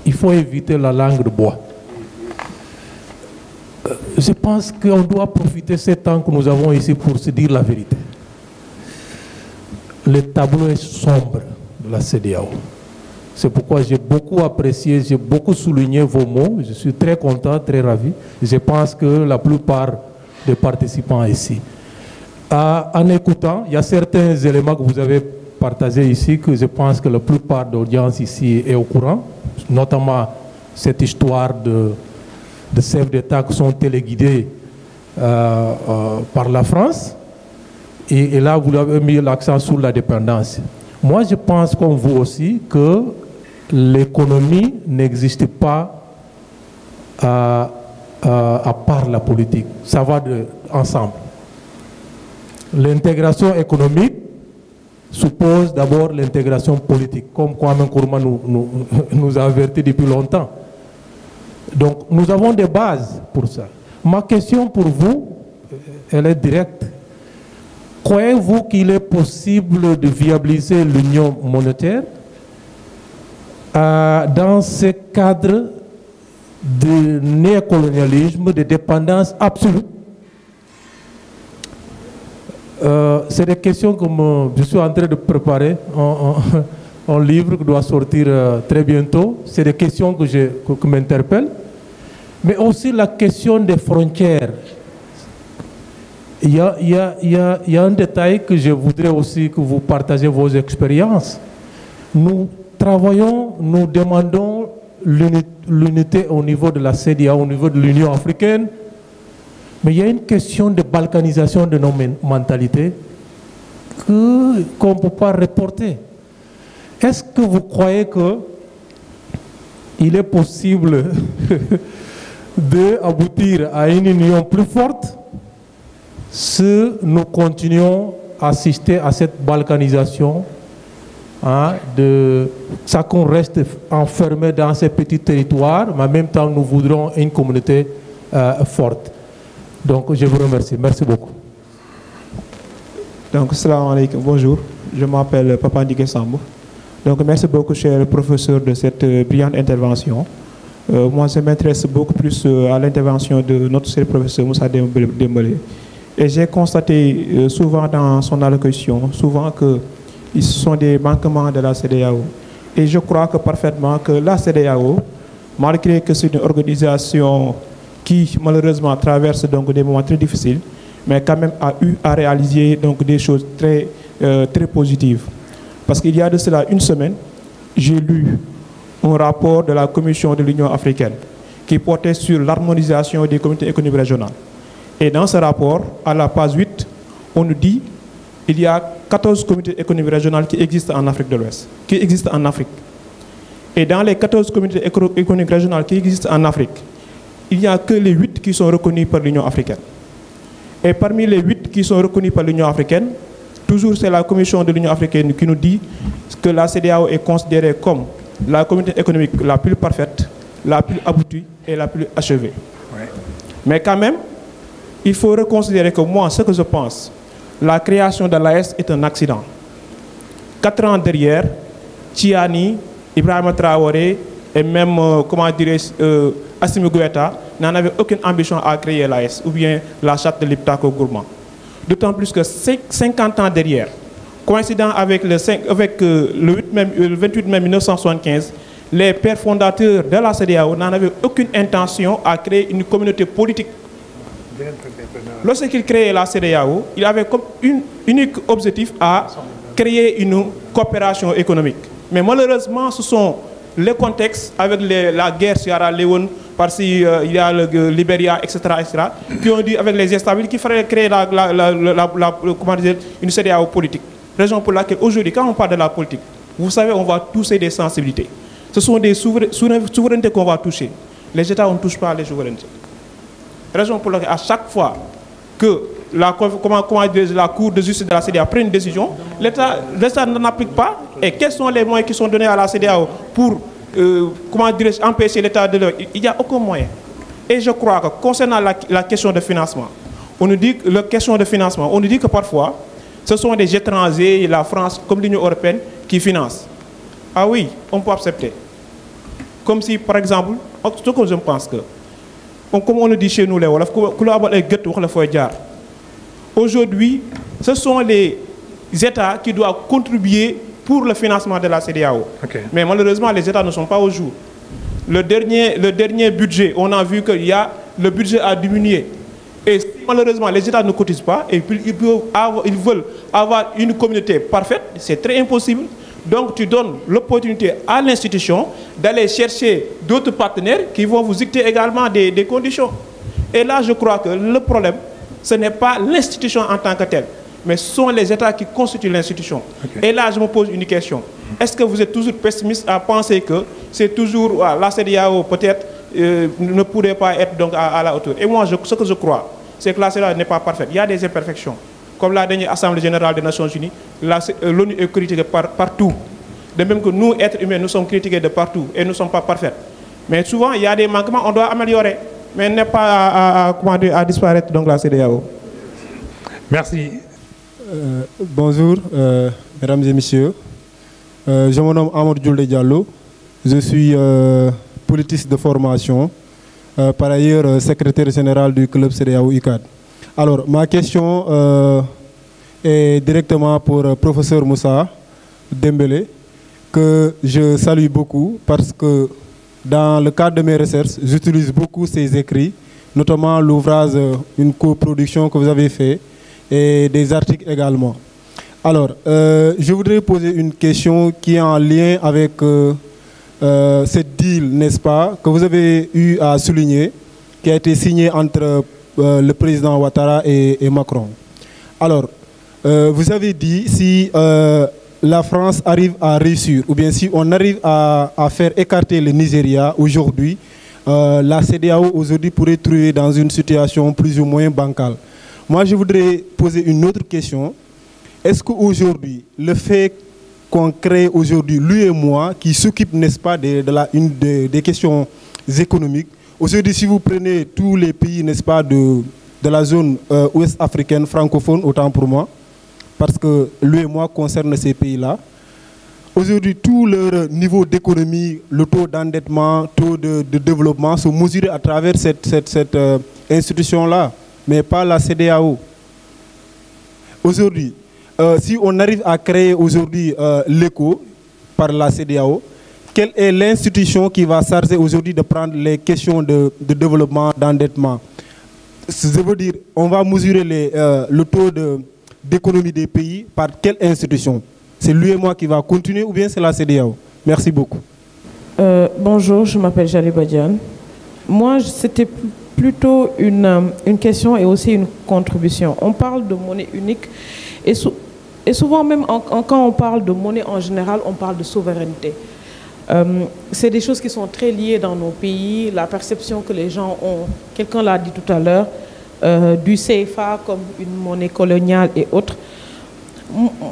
il faut éviter la langue de bois. Je pense qu'on doit profiter de ce temps que nous avons ici pour se dire la vérité. Le tableau est sombre de la CEDEAO. C'est pourquoi j'ai beaucoup apprécié, j'ai beaucoup souligné vos mots. Je suis très content, très ravi. Je pense que la plupart des participants ici. En écoutant, il y a certains éléments que vous avez partagés ici que je pense que la plupart de l'audience ici est au courant, notamment cette histoire de chefs d'État qui sont téléguidés par la France. Et là, vous avez mis l'accent sur la dépendance. Moi, je pense, comme vous aussi, que l'économie n'existe pas à part la politique. Ça va ensemble. L'intégration économique suppose d'abord l'intégration politique, comme Kwame Nkrumah nous a averti depuis longtemps. Donc, nous avons des bases pour ça. Ma question pour vous, elle est directe. Croyez-vous qu'il est possible de viabiliser l'union monétaire dans ce cadre de néocolonialisme, de dépendance absolue? C'est des questions que je suis en train de préparer, un livre qui doit sortir très bientôt. C'est des questions qui m'interpellent. Mais aussi la question des frontières. Il y a un détail que je voudrais aussi que vous partagez vos expériences. Nous travaillons, nous demandons l'unité au niveau de la CEDEAO, au niveau de l'Union africaine, mais il y a une question de balkanisation de nos mentalités qu'on ne peut pas reporter. Est-ce que vous croyez qu'il est possible d'aboutir à une union plus forte si nous continuons à assister à cette balkanisation, ça qu'on reste enfermé dans ces petits territoires, mais en même temps nous voudrons une communauté forte. Donc je vous remercie. Merci beaucoup. Donc, salam alaikum, bonjour. Je m'appelle Papa Ndike Sambo. Donc merci beaucoup, cher professeur, de cette brillante intervention. Moi, je m'intéresse beaucoup plus à l'intervention de notre cher professeur Moussa Dembélé. Et j'ai constaté souvent dans son allocution, souvent que ce sont des manquements de la CEDEAO. Et je crois que parfaitement que la CEDEAO, malgré que c'est une organisation qui malheureusement traverse donc des moments très difficiles, mais quand même a eu à réaliser donc des choses très, très positives. Parce qu'il y a de cela une semaine, j'ai lu un rapport de la Commission de l'Union africaine qui portait sur l'harmonisation des communautés économiques régionales. Et dans ce rapport, à la page 8, on nous dit qu'il y a 14 communautés économiques régionales qui existent en Afrique de l'Ouest, qui existent en Afrique. Et dans les 14 communautés économiques régionales qui existent en Afrique, il n'y a que les 8 qui sont reconnus par l'Union africaine. Et parmi les 8 qui sont reconnus par l'Union africaine, toujours c'est la Commission de l'Union africaine qui nous dit que la CEDEAO est considérée comme la communauté économique la plus parfaite, la plus aboutie et la plus achevée. Ouais. Mais quand même, il faut reconsidérer que moi, ce que je pense, la création de l'AES est un accident. 4 ans derrière, Tiani, Ibrahima Traoré et même, comment dirais-je, Assimi Goïta n'en avaient aucune ambition à créer l'AES ou bien la charte de l'Iptako Gourmand. D'autant plus que 50 ans derrière, coïncident avec le 28 mai 1975, les pères fondateurs de la CEDEAO n'en avaient aucune intention à créer une communauté politique. Lorsqu'ils créaient la CEDEAO, il avait comme unique objectif à créer une coopération économique. Mais malheureusement, ce sont les contextes avec la guerre Sierra Leone, par-ci il y a le Libéria, etc., qui ont dit avec les instabilités qu'il fallait créer une CEDEAO politique. Raison pour laquelle aujourd'hui, quand on parle de la politique, vous savez, on va toucher des sensibilités. Ce sont des souverainetés qu'on va toucher. Les États, on ne touche pas les souverainetés. Raison pour laquelle à chaque fois que la Cour de justice de la CEDEAO prend une décision, l'État n'en applique pas. Et quels sont les moyens qui sont donnés à la CEDEAO pour empêcher l'État de le... Il n'y a aucun moyen. Et je crois que concernant la question de financement, on nous dit que parfois, ce sont des étrangers, la France, comme l'Union européenne, qui financent. Ah oui, on peut accepter. Comme si, par exemple, ce que je pense que, comme on le dit chez nous, les Wolofs, aujourd'hui, ce sont les États qui doivent contribuer pour le financement de la CEDEAO. Okay. Mais malheureusement, les États ne sont pas au jour. Le dernier budget, on a vu que le budget a diminué. Et si malheureusement les États ne cotisent pas et ils veulent avoir une communauté parfaite, c'est très impossible. Donc tu donnes l'opportunité à l'institution d'aller chercher d'autres partenaires qui vont vous dicter également des conditions. Et là, je crois que le problème, ce n'est pas l'institution en tant que telle, mais ce sont les États qui constituent l'institution. Okay. Et là, je me pose une question. Est-ce que vous êtes toujours pessimiste à penser que c'est toujours la CEDEAO peut-être ne pourrait pas être donc à la hauteur? Et moi, ce que je crois, c'est que la CEDEAO n'est pas parfaite. Il y a des imperfections. Comme la dernière Assemblée générale des Nations Unies, l'ONU est critiquée partout. De même que nous, êtres humains, nous sommes critiqués de partout et nous ne sommes pas parfaits. Mais souvent, il y a des manquements, on doit améliorer. Mais n'est pas à disparaître donc la CEDEAO. Merci. Bonjour, mesdames et messieurs. Je me nomme Amadou Djoulé Diallo. Je suis politiste de formation, par ailleurs secrétaire général du club CEDEAO ICAD. Alors, ma question est directement pour professeur Moussa Dembélé, que je salue beaucoup parce que dans le cadre de mes recherches, j'utilise beaucoup ses écrits, notamment l'ouvrage, une coproduction que vous avez fait et des articles également. Alors, je voudrais poser une question qui est en lien avec cette deal, n'est-ce pas, que vous avez eu à souligner, qui a été signé entre le président Ouattara et Macron. Alors, vous avez dit si la France arrive à réussir, ou bien si on arrive à faire écarter le Nigeria aujourd'hui, la CEDEAO aujourd'hui pourrait trouver dans une situation plus ou moins bancale. Moi, je voudrais poser une autre question. Est-ce qu'aujourd'hui, le fait qu'on crée aujourd'hui, lui et moi, qui s'occupe, n'est-ce pas, des questions économiques, aujourd'hui, si vous prenez tous les pays, n'est-ce pas, de la zone ouest africaine francophone, autant pour moi, parce que lui et moi concerne ces pays-là, aujourd'hui, tout leur niveau d'économie, le taux d'endettement, taux de développement sont mesurés à travers cette institution-là, mais pas la CEDEAO. Aujourd'hui, si on arrive à créer aujourd'hui l'ECO par la CEDEAO, quelle est l'institution qui va charger aujourd'hui de prendre les questions de développement, d'endettement? Je veux dire, on va mesurer le taux d'économie des pays par quelle institution? C'est lui et moi qui va continuer ou bien c'est la CEDEAO? Merci beaucoup. Bonjour, je m'appelle Jali Badian. Moi, c'était plutôt une question et aussi une contribution. On parle de monnaie unique et souvent même quand on parle de monnaie en général, on parle de souveraineté. C'est des choses qui sont très liées dans nos pays, la perception que les gens ont, quelqu'un l'a dit tout à l'heure, du CFA comme une monnaie coloniale et autres.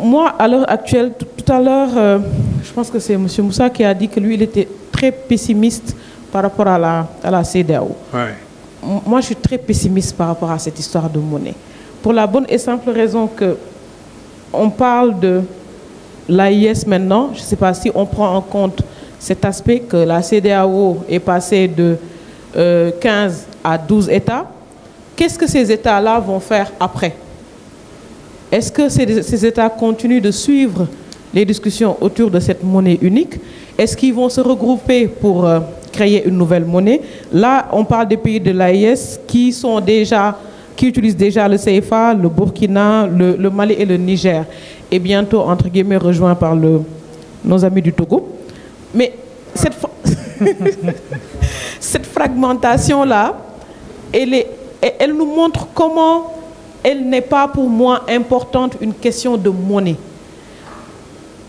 Moi, à l'heure actuelle, tout à l'heure, je pense que c'est M. Moussa qui a dit que lui, il était très pessimiste par rapport à la CEDEAO. Ouais. Moi, je suis très pessimiste par rapport à cette histoire de monnaie. Pour la bonne et simple raison que on parle de l'AIS maintenant, je ne sais pas si on prend en compte cet aspect que la CEDEAO est passée de 15 à 12 États. Qu'est-ce que ces États-là vont faire après? Est-ce que ces États continuent de suivre les discussions autour de cette monnaie unique? Est-ce qu'ils vont se regrouper pour créer une nouvelle monnaie? Là, on parle des pays de l'AIS qui utilisent déjà le CFA, le Burkina, le Mali et le Niger. Et bientôt, entre guillemets, rejoints par nos amis du Togo. Mais cette fragmentation-là, elle nous montre comment elle n'est pas pour moi importante une question de monnaie.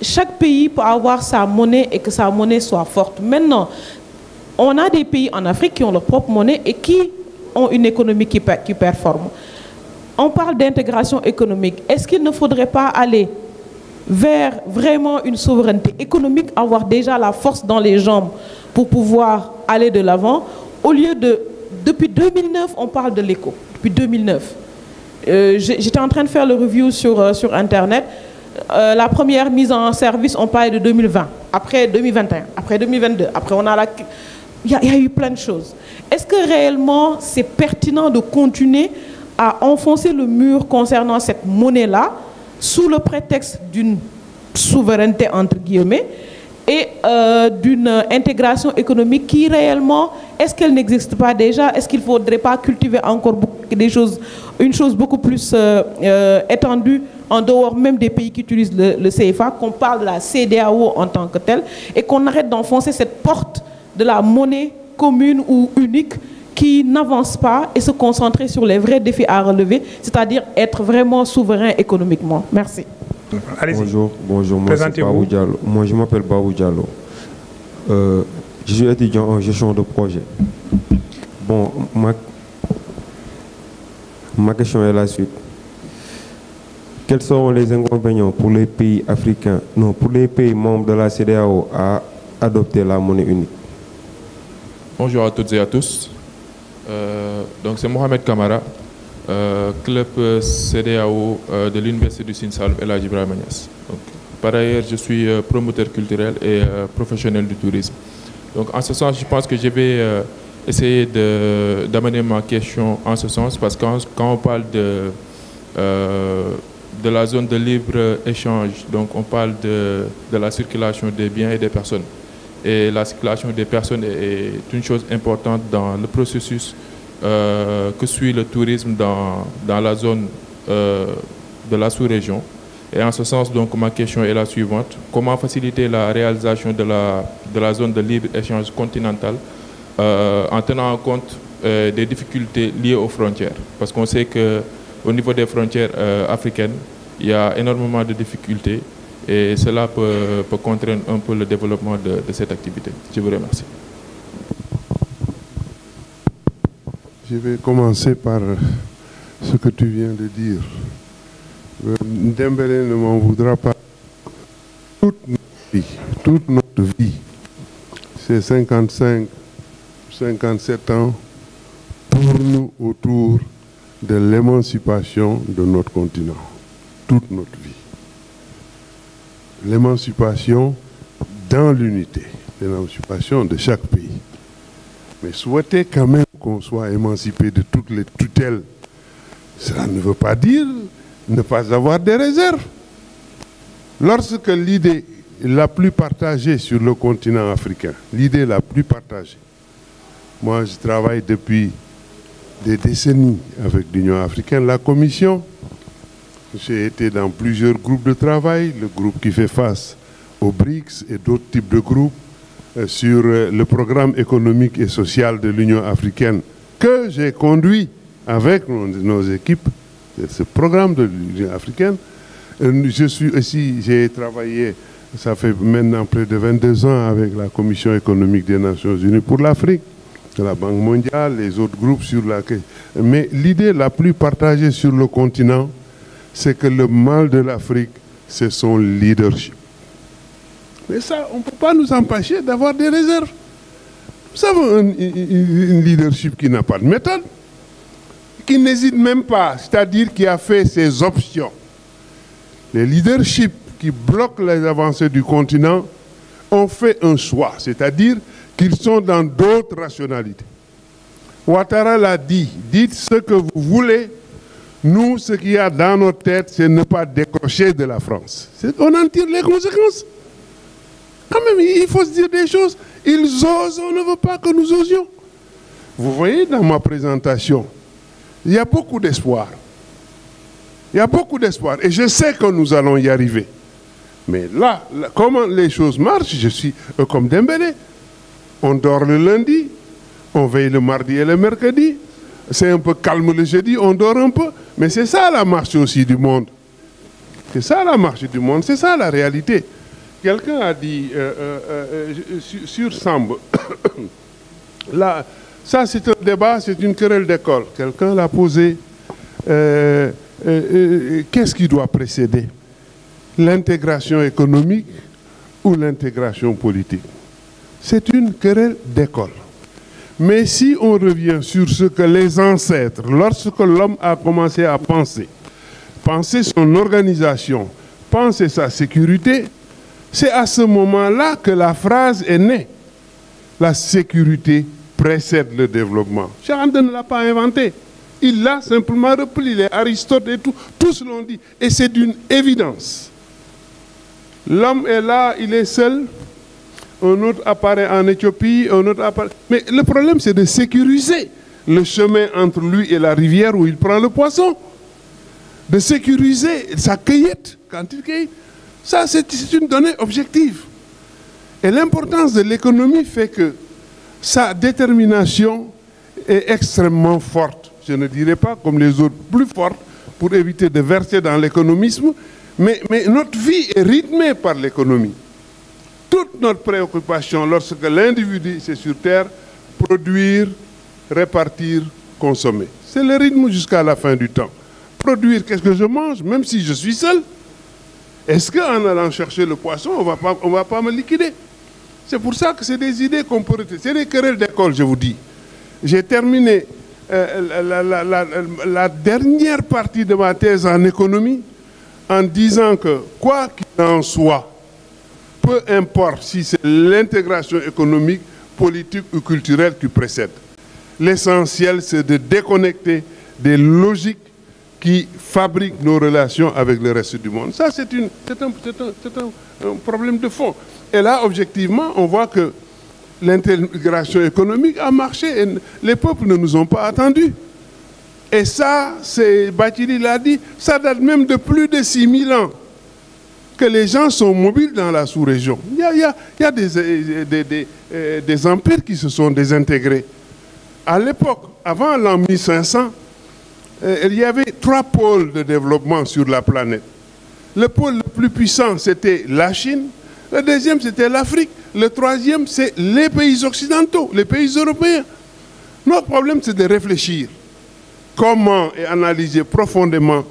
Chaque pays peut avoir sa monnaie et que sa monnaie soit forte. Maintenant, on a des pays en Afrique qui ont leur propre monnaie et qui ont une économie qui performe. On parle d'intégration économique. Est-ce qu'il ne faudrait pas aller vers vraiment une souveraineté économique, avoir déjà la force dans les jambes pour pouvoir aller de l'avant, au lieu de... Depuis 2009, on parle de l'éco. Depuis 2009. J'étais en train de faire le review sur Internet. La première mise en service, on parlait de 2020. Après 2021. Après 2022. Après, il y a eu plein de choses. Est-ce que réellement, c'est pertinent de continuer à enfoncer le mur concernant cette monnaie-là, sous le prétexte d'une souveraineté, entre guillemets, et d'une intégration économique qui réellement, est-ce qu'elle n'existe pas déjà? Est-ce qu'il ne faudrait pas cultiver encore une chose beaucoup plus étendue en dehors même des pays qui utilisent le CFA, qu'on parle de la CEDEAO en tant que telle, et qu'on arrête d'enfoncer cette porte de la monnaie commune ou unique qui n'avance pas et se concentrer sur les vrais défis à relever, c'est-à-dire être vraiment souverain économiquement. Merci. Bonjour, moi c'est Babou Diallo. Moi je m'appelle Babou Diallo. Je suis étudiant en gestion de projet. Bon, ma question est la suite. Quels seront les inconvénients pour les pays africains, non, pour les pays membres de la CEDEAO à adopter la monnaie unique? Bonjour à toutes et à tous. Donc c'est Mohamed Kamara, club CEDEAO de l'Université du Sine Saloum El Hadji Ibrahima Niass. Par ailleurs, je suis promoteur culturel et professionnel du tourisme. Donc en ce sens, je pense que je vais essayer d'amener ma question en ce sens, parce que quand on parle de la zone de libre-échange, donc on parle de la circulation des biens et des personnes. Et la circulation des personnes est une chose importante dans le processus que suit le tourisme dans la zone de la sous-région. Et en ce sens, donc, ma question est la suivante. Comment faciliter la réalisation de la zone de libre-échange continentale en tenant compte des difficultés liées aux frontières? Parce qu'on sait qu'au niveau des frontières africaines, il y a énormément de difficultés. Et cela peut contraindre un peu le développement de cette activité. Je vous remercie. Je vais commencer par ce que tu viens de dire. Dembélé ne m'en voudra pas. Toute notre vie, ces 55, 57 ans, tournent autour de l'émancipation de notre continent. Toute notre vie. L'émancipation dans l'unité, l'émancipation de chaque pays. Mais souhaiter quand même qu'on soit émancipé de toutes les tutelles, cela ne veut pas dire ne pas avoir des réserves. Lorsque l'idée la plus partagée sur le continent africain, l'idée la plus partagée, moi je travaille depuis des décennies avec l'Union africaine, la Commission. J'ai été dans plusieurs groupes de travail, le groupe qui fait face aux BRICS et d'autres types de groupes sur le programme économique et social de l'Union africaine que j'ai conduit avec nos équipes, ce programme de l'Union africaine. Je suis aussi, j'ai travaillé, ça fait maintenant près de 22 ans avec la Commission économique des Nations Unies pour l'Afrique, la Banque mondiale, les autres groupes sur laquelle. Mais l'idée la plus partagée sur le continent, c'est que le mal de l'Afrique, c'est son leadership. Mais ça, on ne peut pas nous empêcher d'avoir des réserves. Nous avons un leadership qui n'a pas de méthode, qui n'hésite même pas, c'est-à-dire qui a fait ses options. Les leaderships qui bloquent les avancées du continent ont fait un choix, c'est-à-dire qu'ils sont dans d'autres rationalités. Ouattara l'a dit, dites ce que vous voulez. Nous, ce qu'il y a dans notre tête, c'est ne pas décrocher de la France. On en tire les conséquences. Quand même, il faut se dire des choses. Ils osent, on ne veut pas que nous osions. Vous voyez dans ma présentation, il y a beaucoup d'espoir. Il y a beaucoup d'espoir. Et je sais que nous allons y arriver. Mais là, comment les choses marchent, je suis comme Dembélé. On dort le lundi, on veille le mardi et le mercredi. C'est un peu calme le jeudi, on dort un peu. Mais c'est ça la marche aussi du monde. C'est ça la marche du monde, c'est ça la réalité. Quelqu'un a dit sur Samb, là, ça c'est un débat, c'est une querelle d'école. Quelqu'un l'a posé. Qu'est-ce qui doit précéder? L'intégration économique ou l'intégration politique? C'est une querelle d'école. Mais si on revient sur ce que les ancêtres, lorsque l'homme a commencé à penser son organisation, penser sa sécurité, c'est à ce moment-là que la phrase est née. La sécurité précède le développement. Charles ne l'a pas inventé. Il l'a simplement repris. Les Aristote et tout, tous l'ont dit. Et c'est d'une évidence. L'homme est là, il est seul. Un autre apparaît en Éthiopie, un autre apparaît... Mais le problème, c'est de sécuriser le chemin entre lui et la rivière où il prend le poisson. de sécuriser sa cueillette quand il cueille. Ça, c'est une donnée objective. Et l'importance de l'économie fait que sa détermination est extrêmement forte. Je ne dirais pas comme les autres plus forte pour éviter de verser dans l'économisme, mais notre vie est rythmée par l'économie. Toute notre préoccupation lorsque l'individu est sur Terre, produire, répartir, consommer. C'est le rythme jusqu'à la fin du temps. Produire, qu'est-ce que je mange, même si je suis seul? Est-ce qu'en allant chercher le poisson, on va pas me liquider? C'est pour ça que c'est des idées qu'on peut retenir. C'est des querelles d'école, je vous dis. J'ai terminé la dernière partie de ma thèse en économie en disant que, quoi qu'il en soit, peu importe si c'est l'intégration économique, politique ou culturelle qui précède, l'essentiel c'est de déconnecter des logiques qui fabriquent nos relations avec le reste du monde. Ça, c'est un problème de fond. Et là, objectivement, on voit que l'intégration économique a marché et les peuples ne nous ont pas attendus. Et ça, Bathily l'a dit, ça date même de plus de 6000 ans que les gens sont mobiles dans la sous-région. Il y a des empires qui se sont désintégrés. À l'époque, avant l'an 1500, il y avait 3 pôles de développement sur la planète. Le pôle le plus puissant, c'était la Chine. Le deuxième, c'était l'Afrique. Le troisième, c'est les pays occidentaux, les pays européens. Notre problème, c'est de réfléchir comment et analyser profondément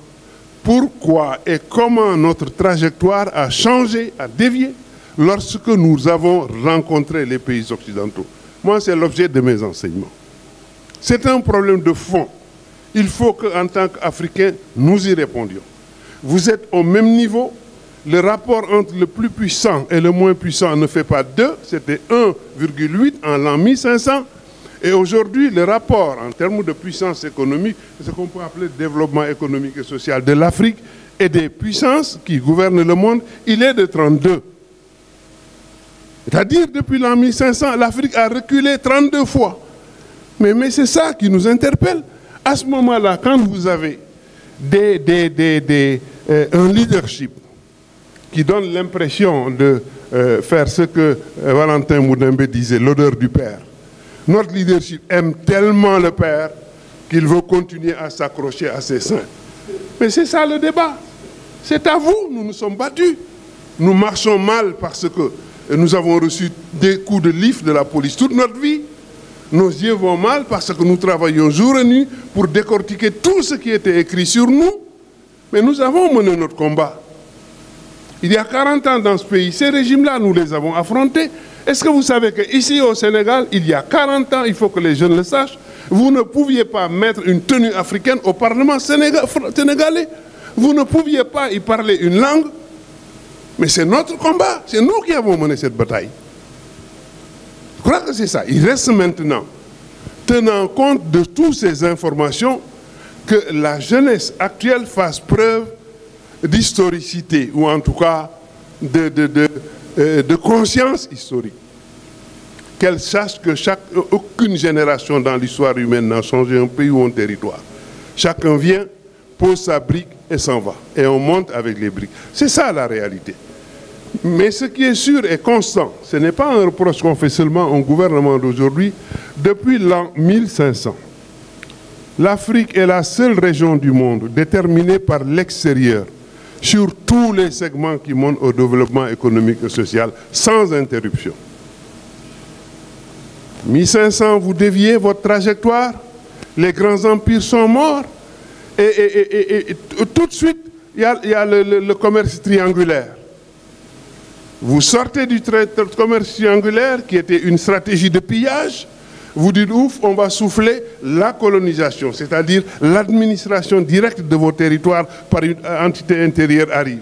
pourquoi et comment notre trajectoire a changé, a dévié lorsque nous avons rencontré les pays occidentaux. Moi, c'est l'objet de mes enseignements. C'est un problème de fond. Il faut qu'en tant qu'Africains, nous y répondions. Vous êtes au même niveau. Le rapport entre le plus puissant et le moins puissant ne fait pas 2, c'était 1,8 en l'an 1500. Et aujourd'hui, le rapport en termes de puissance économique, ce qu'on peut appeler le développement économique et social de l'Afrique et des puissances qui gouvernent le monde, il est de 32. C'est-à-dire, depuis l'an 1500, l'Afrique a reculé 32 fois. Mais c'est ça qui nous interpelle. À ce moment-là, quand vous avez un leadership qui donne l'impression de faire ce que Valentin Moudembe disait, l'odeur du père. Notre leadership aime tellement le père qu'il veut continuer à s'accrocher à ses seins. Mais c'est ça le débat. C'est à vous, nous nous sommes battus. Nous marchons mal parce que nous avons reçu des coups de lif de la police toute notre vie. Nos yeux vont mal parce que nous travaillons jour et nuit pour décortiquer tout ce qui était écrit sur nous. Mais nous avons mené notre combat. Il y a 40 ans dans ce pays, ces régimes-là, nous les avons affrontés. Est-ce que vous savez qu'ici au Sénégal, il y a 40 ans, il faut que les jeunes le sachent, vous ne pouviez pas mettre une tenue africaine au Parlement sénégalais. Vous ne pouviez pas y parler une langue. Mais c'est notre combat. C'est nous qui avons mené cette bataille. Je crois que c'est ça. Il reste maintenant, tenant compte de toutes ces informations, que la jeunesse actuelle fasse preuve d'historicité, ou en tout cas de conscience historique. Qu'elle sache que aucune génération dans l'histoire humaine n'a changé un pays ou un territoire. Chacun vient, pose sa brique et s'en va. Et on monte avec les briques. C'est ça la réalité. Mais ce qui est sûr et constant, ce n'est pas un reproche qu'on fait seulement au gouvernement d'aujourd'hui. Depuis l'an 1500, l'Afrique est la seule région du monde déterminée par l'extérieur sur tous les segments qui montent au développement économique et social, sans interruption. 1500, vous déviez votre trajectoire, les grands empires sont morts, et tout de suite, il y a le commerce triangulaire. Vous sortez du commerce triangulaire, qui était une stratégie de pillage, vous dites ouf, on va souffler la colonisation, c'est-à-dire l'administration directe de vos territoires par une entité intérieure arrive.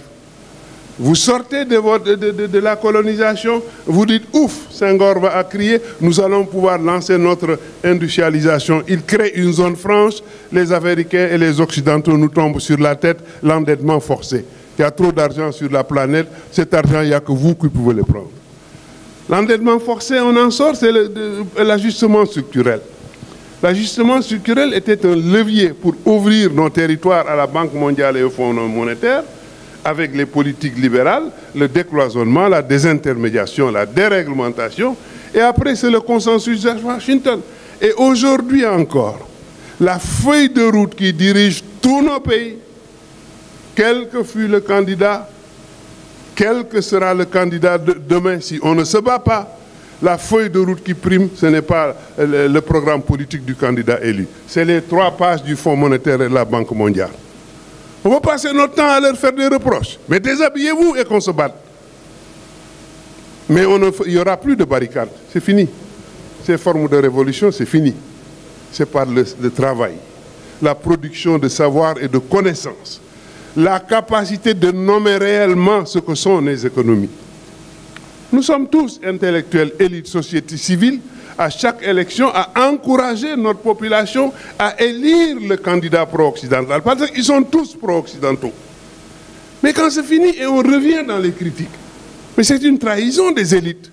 Vous sortez de la colonisation, vous dites ouf, Senghor va crier, nous allons pouvoir lancer notre industrialisation. Il crée une zone franche, les Américains et les Occidentaux nous tombent sur la tête, l'endettement forcé. Il y a trop d'argent sur la planète, cet argent, il n'y a que vous qui pouvez le prendre. L'endettement forcé, on en sort, c'est l'ajustement structurel. L'ajustement structurel était un levier pour ouvrir nos territoires à la Banque mondiale et au Fonds monétaire, avec les politiques libérales, le décloisonnement, la désintermédiation, la déréglementation, et après c'est le consensus de Washington. Et aujourd'hui encore, la feuille de route qui dirige tous nos pays, quel que fût le candidat, quel que sera le candidat de demain, si on ne se bat pas, la feuille de route qui prime, ce n'est pas le programme politique du candidat élu. C'est les 3 pages du Fonds monétaire et de la Banque mondiale. On va passer notre temps à leur faire des reproches. Mais déshabillez-vous et qu'on se batte. Mais il n'y aura plus de barricades. C'est fini. Ces formes de révolution, c'est fini. C'est par le travail, la production de savoir et de connaissances, la capacité de nommer réellement ce que sont les économies. Nous sommes tous intellectuels, élites, société civile, à chaque élection, à encourager notre population à élire le candidat pro-occidental, parce qu'ils sont tous pro-occidentaux. Mais quand c'est fini, et on revient dans les critiques, mais c'est une trahison des élites.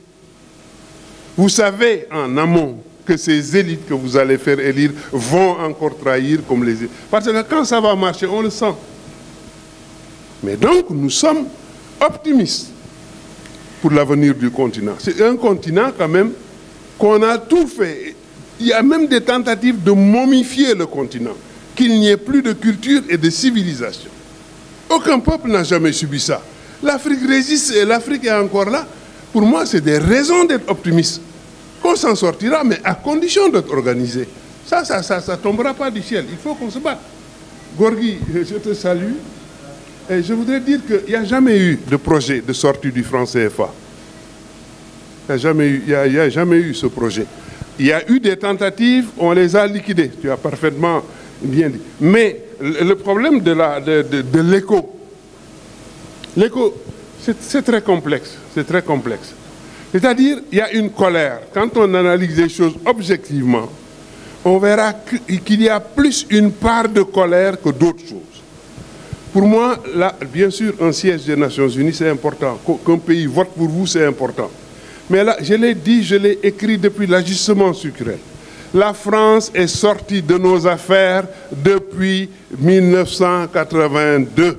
Vous savez en amont que ces élites que vous allez faire élire vont encore trahir comme les élites. Parce que quand ça va marcher, on le sent. Mais donc, nous sommes optimistes pour l'avenir du continent. C'est un continent quand même qu'on a tout fait. Il y a même des tentatives de momifier le continent, qu'il n'y ait plus de culture et de civilisation. Aucun peuple n'a jamais subi ça. L'Afrique résiste et l'Afrique est encore là. Pour moi, c'est des raisons d'être optimiste. Qu'on s'en sortira, mais à condition d'être organisé. Ça ne tombera pas du ciel. Il faut qu'on se batte. Gorgui, je te salue. Et je voudrais dire qu'il n'y a jamais eu de projet de sortie du franc CFA. Il n'y a jamais eu ce projet. Il y a eu des tentatives, on les a liquidées. Tu as parfaitement bien dit. Mais le problème de l'écho, c'est très complexe. C'est très complexe. C'est-à-dire, il y a une colère. Quand on analyse les choses objectivement, on verra qu'il y a plus une part de colère que d'autres choses. Pour moi, là, bien sûr, un siège des Nations Unies, c'est important. Qu'un pays vote pour vous, c'est important. Mais là, je l'ai dit, je l'ai écrit depuis l'ajustement structurel. La France est sortie de nos affaires depuis 1982.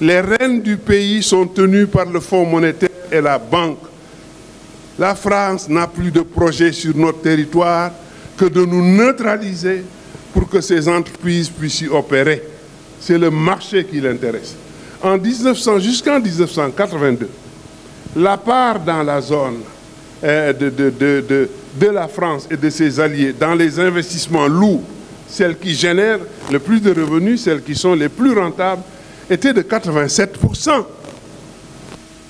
Les rênes du pays sont tenues par le Fonds monétaire et la banque. La France n'a plus de projet sur notre territoire que de nous neutraliser pour que ces entreprises puissent y opérer. C'est le marché qui l'intéresse. Jusqu'en 1982, la part dans la zone de la France et de ses alliés dans les investissements lourds, celles qui génèrent le plus de revenus, celles qui sont les plus rentables, était de 87%.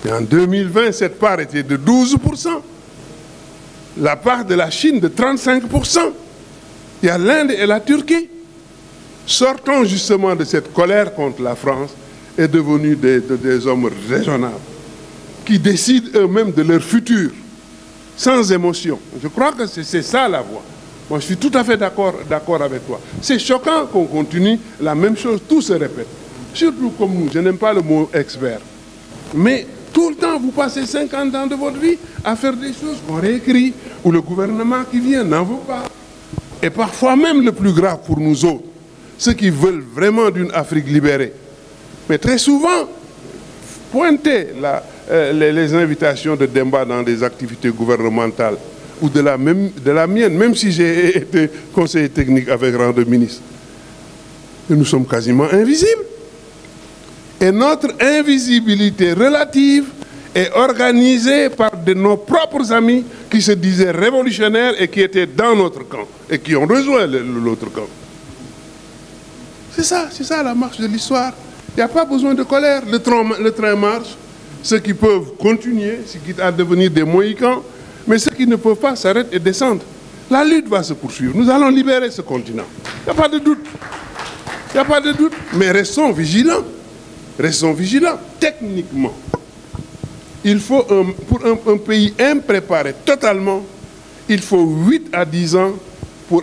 Et en 2020, cette part était de 12%. La part de la Chine de 35%. Il y a l'Inde et la Turquie. Sortons justement de cette colère contre la France et devenus des hommes raisonnables qui décident eux-mêmes de leur futur, sans émotion. Je crois que c'est ça la voie. Moi, je suis tout à fait d'accord avec toi. C'est choquant qu'on continue la même chose, tout se répète. Surtout comme nous, je n'aime pas le mot expert. Mais tout le temps, vous passez 50 ans de votre vie à faire des choses qu'on réécrit, où le gouvernement qui vient n'en veut pas. Et parfois même le plus grave pour nous autres, ceux qui veulent vraiment d'une Afrique libérée. Mais très souvent, pointer les invitations de Demba dans des activités gouvernementales, ou de la mienne, même si j'ai été conseiller technique avec rang de ministre, nous sommes quasiment invisibles. Et notre invisibilité relative est organisée par nos propres amis qui se disaient révolutionnaires et qui étaient dans notre camp et qui ont rejoint l'autre camp. C'est ça la marche de l'histoire. Il n'y a pas besoin de colère. Le train marche. Ceux qui peuvent continuer, ceux qui à devenir des Mohicans, mais ceux qui ne peuvent pas s'arrêtent et descendent. La lutte va se poursuivre. Nous allons libérer ce continent. Il n'y a pas de doute. Il n'y a pas de doute. Mais restons vigilants. Restons vigilants. Techniquement, il faut, pour un pays impréparé totalement, il faut 8 à 10 ans pour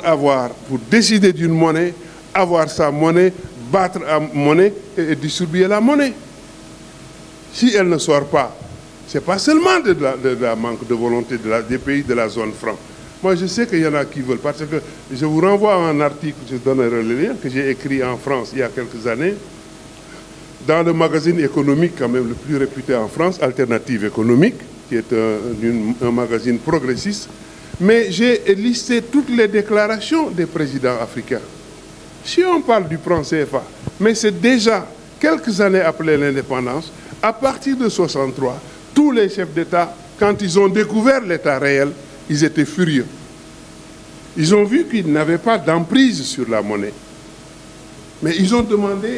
décider d'une monnaie, avoir sa monnaie, battre à monnaie et distribuer la monnaie. Si elle ne sort pas, ce n'est pas seulement de la manque de volonté des pays de la zone franc. Moi, je sais qu'il y en a qui veulent, parce que je vous renvoie à un article, je donnerai le lien, que j'ai écrit en France il y a quelques années, dans le magazine économique quand même le plus réputé en France, Alternative économique, qui est un magazine progressiste. Mais j'ai listé toutes les déclarations des présidents africains. Si on parle du franc CFA, mais c'est déjà quelques années après l'indépendance, à partir de 1963, tous les chefs d'État, quand ils ont découvert l'État réel, ils étaient furieux. Ils ont vu qu'ils n'avaient pas d'emprise sur la monnaie. Mais ils ont demandé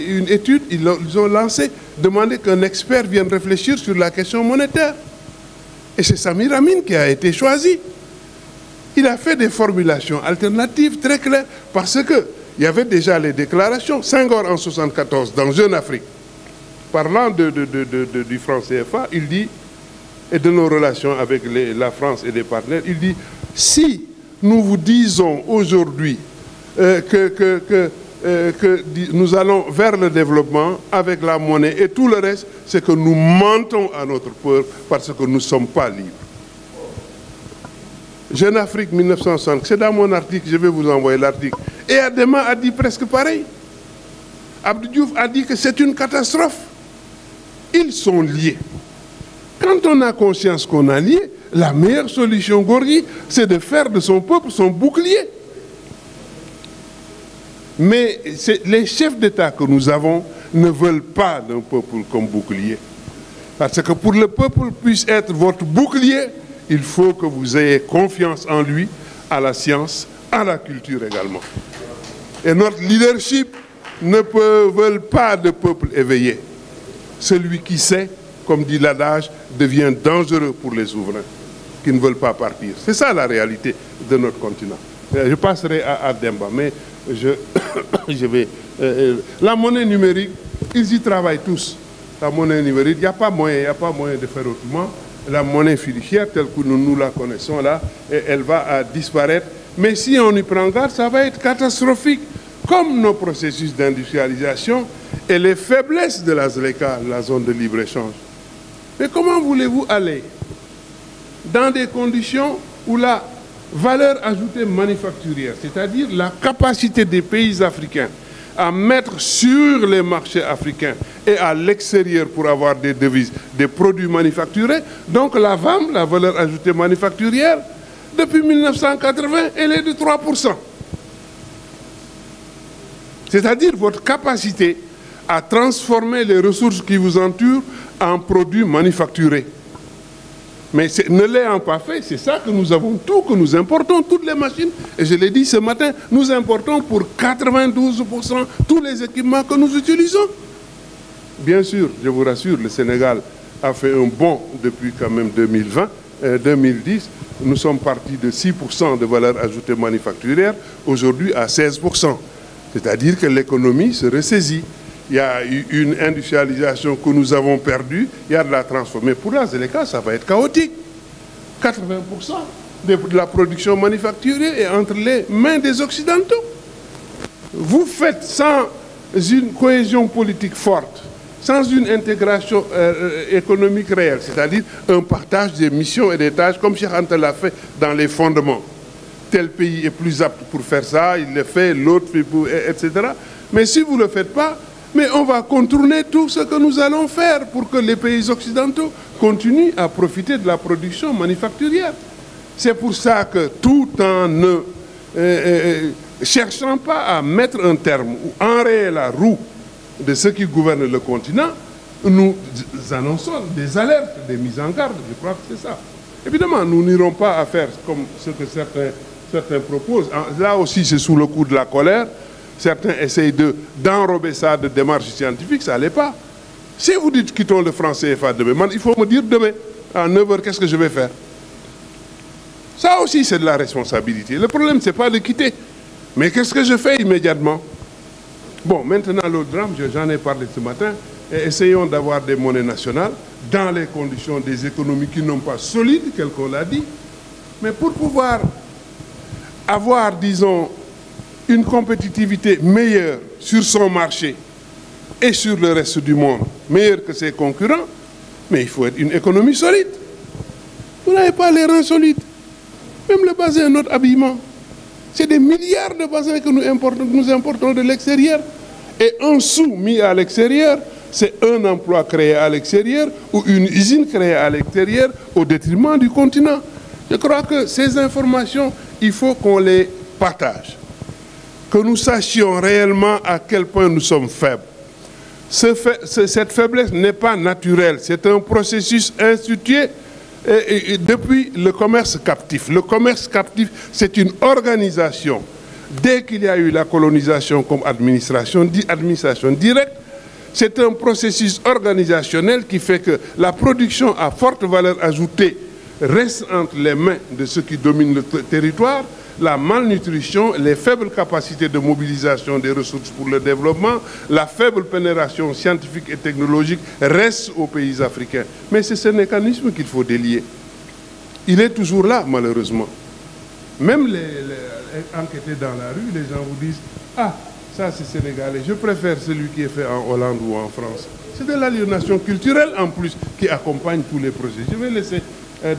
une étude, ils ont lancé, demandé qu'un expert vienne réfléchir sur la question monétaire. Et c'est Samir Amin qui a été choisi. Il a fait des formulations alternatives très claires parce qu'il y avait déjà les déclarations. Senghor en 1974, dans Jeune Afrique, parlant du franc CFA, il dit, et de nos relations avec la France et les partenaires, il dit, si nous vous disons aujourd'hui que nous allons vers le développement avec la monnaie et tout le reste, c'est que nous mentons à notre peuple parce que nous ne sommes pas libres. Jeune Afrique 1960, c'est dans mon article, je vais vous envoyer l'article. Et Adema a dit presque pareil. Abdou Diouf a dit que c'est une catastrophe. Ils sont liés. Quand on a conscience qu'on a lié, la meilleure solution, Gorgui, c'est de faire de son peuple son bouclier. Mais les chefs d'État que nous avons ne veulent pas d'un peuple comme bouclier. Parce que pour que le peuple puisse être votre bouclier, il faut que vous ayez confiance en lui, à la science, à la culture également. Et notre leadership ne veut pas de peuple éveillé. Celui qui sait, comme dit l'adage, devient dangereux pour les souverains qui ne veulent pas partir. C'est ça la réalité de notre continent. Je passerai à Demba, mais je vais... la monnaie numérique, ils y travaillent tous. La monnaie numérique, il n'y a pas moyen de faire autrement. La monnaie fiduciaire, telle que nous la connaissons là, elle va disparaître. Mais si on y prend garde, ça va être catastrophique. Comme nos processus d'industrialisation et les faiblesses de la ZLECA, la zone de libre-échange. Mais comment voulez-vous aller dans des conditions où la valeur ajoutée manufacturière, c'est-à-dire la capacité des pays africains à mettre sur les marchés africains et à l'extérieur pour avoir des devises, des produits manufacturés, donc la VAM, la valeur ajoutée manufacturière, depuis 1980, elle est de 3%. C'est-à-dire votre capacité à transformer les ressources qui vous entourent en produits manufacturés. Mais ne l'ayant pas fait, c'est ça que nous avons tout, que nous importons toutes les machines. Et je l'ai dit ce matin, nous importons pour 92% tous les équipements que nous utilisons. Bien sûr, je vous rassure, le Sénégal a fait un bond depuis quand même 2010. Nous sommes partis de 6% de valeur ajoutée manufacturière, aujourd'hui à 16%. C'est-à-dire que l'économie se ressaisit. Il y a une industrialisation que nous avons perdue, il y a de la transformation. Mais pour la ZLECA, ça va être chaotique. 80% de la production manufacturière est entre les mains des Occidentaux. Vous faites sans une cohésion politique forte, sans une intégration économique réelle, c'est-à-dire un partage des missions et des tâches, comme Cheikh Anta l'a fait dans les fondements. Tel pays est plus apte pour faire ça, il le fait, l'autre, etc. Mais si vous ne le faites pas, mais on va contourner tout ce que nous allons faire pour que les pays occidentaux continuent à profiter de la production manufacturière. C'est pour ça que tout en ne cherchant pas à mettre un terme ou enrayer la roue de ceux qui gouvernent le continent, nous annonçons des alertes, des mises en garde. Je crois que c'est ça. Évidemment, nous n'irons pas à faire comme ce que certains proposent. Là aussi, c'est sous le coup de la colère. Certains essayent d'enrober ça de démarches scientifiques, ça n'allait pas. Si vous dites quittons le franc CFA demain, il faut me dire demain, à 9h, qu'est-ce que je vais faire? Ça aussi, c'est de la responsabilité. Le problème, ce n'est pas de quitter. Mais qu'est-ce que je fais immédiatement? Bon, maintenant, l'autre drame, j'en ai parlé ce matin, et essayons d'avoir des monnaies nationales dans les conditions des économies qui n'ont pas solides, tel qu'on l'a dit. Mais pour pouvoir avoir, disons, une compétitivité meilleure sur son marché et sur le reste du monde, meilleure que ses concurrents, mais il faut être une économie solide. Vous n'avez pas les reins solides. Même le bazin, notre habillement. C'est des milliards de bazins que nous importons de l'extérieur. Et un sou mis à l'extérieur, c'est un emploi créé à l'extérieur ou une usine créée à l'extérieur au détriment du continent. Je crois que ces informations, il faut qu'on les partage. Que nous sachions réellement à quel point nous sommes faibles. Cette faiblesse n'est pas naturelle, c'est un processus institué depuis le commerce captif. Le commerce captif, c'est une organisation. Dès qu'il y a eu la colonisation comme administration directe, c'est un processus organisationnel qui fait que la production à forte valeur ajoutée reste entre les mains de ceux qui dominent le territoire. La malnutrition, les faibles capacités de mobilisation des ressources pour le développement, la faible pénétration scientifique et technologique restent aux pays africains. Mais c'est ce mécanisme qu'il faut délier. Il est toujours là, malheureusement. Même les enquêtés dans la rue, les gens vous disent « Ah, ça c'est sénégalais, je préfère celui qui est fait en Hollande ou en France. » C'est de l'aliénation culturelle en plus qui accompagne tous les projets. Je vais laisser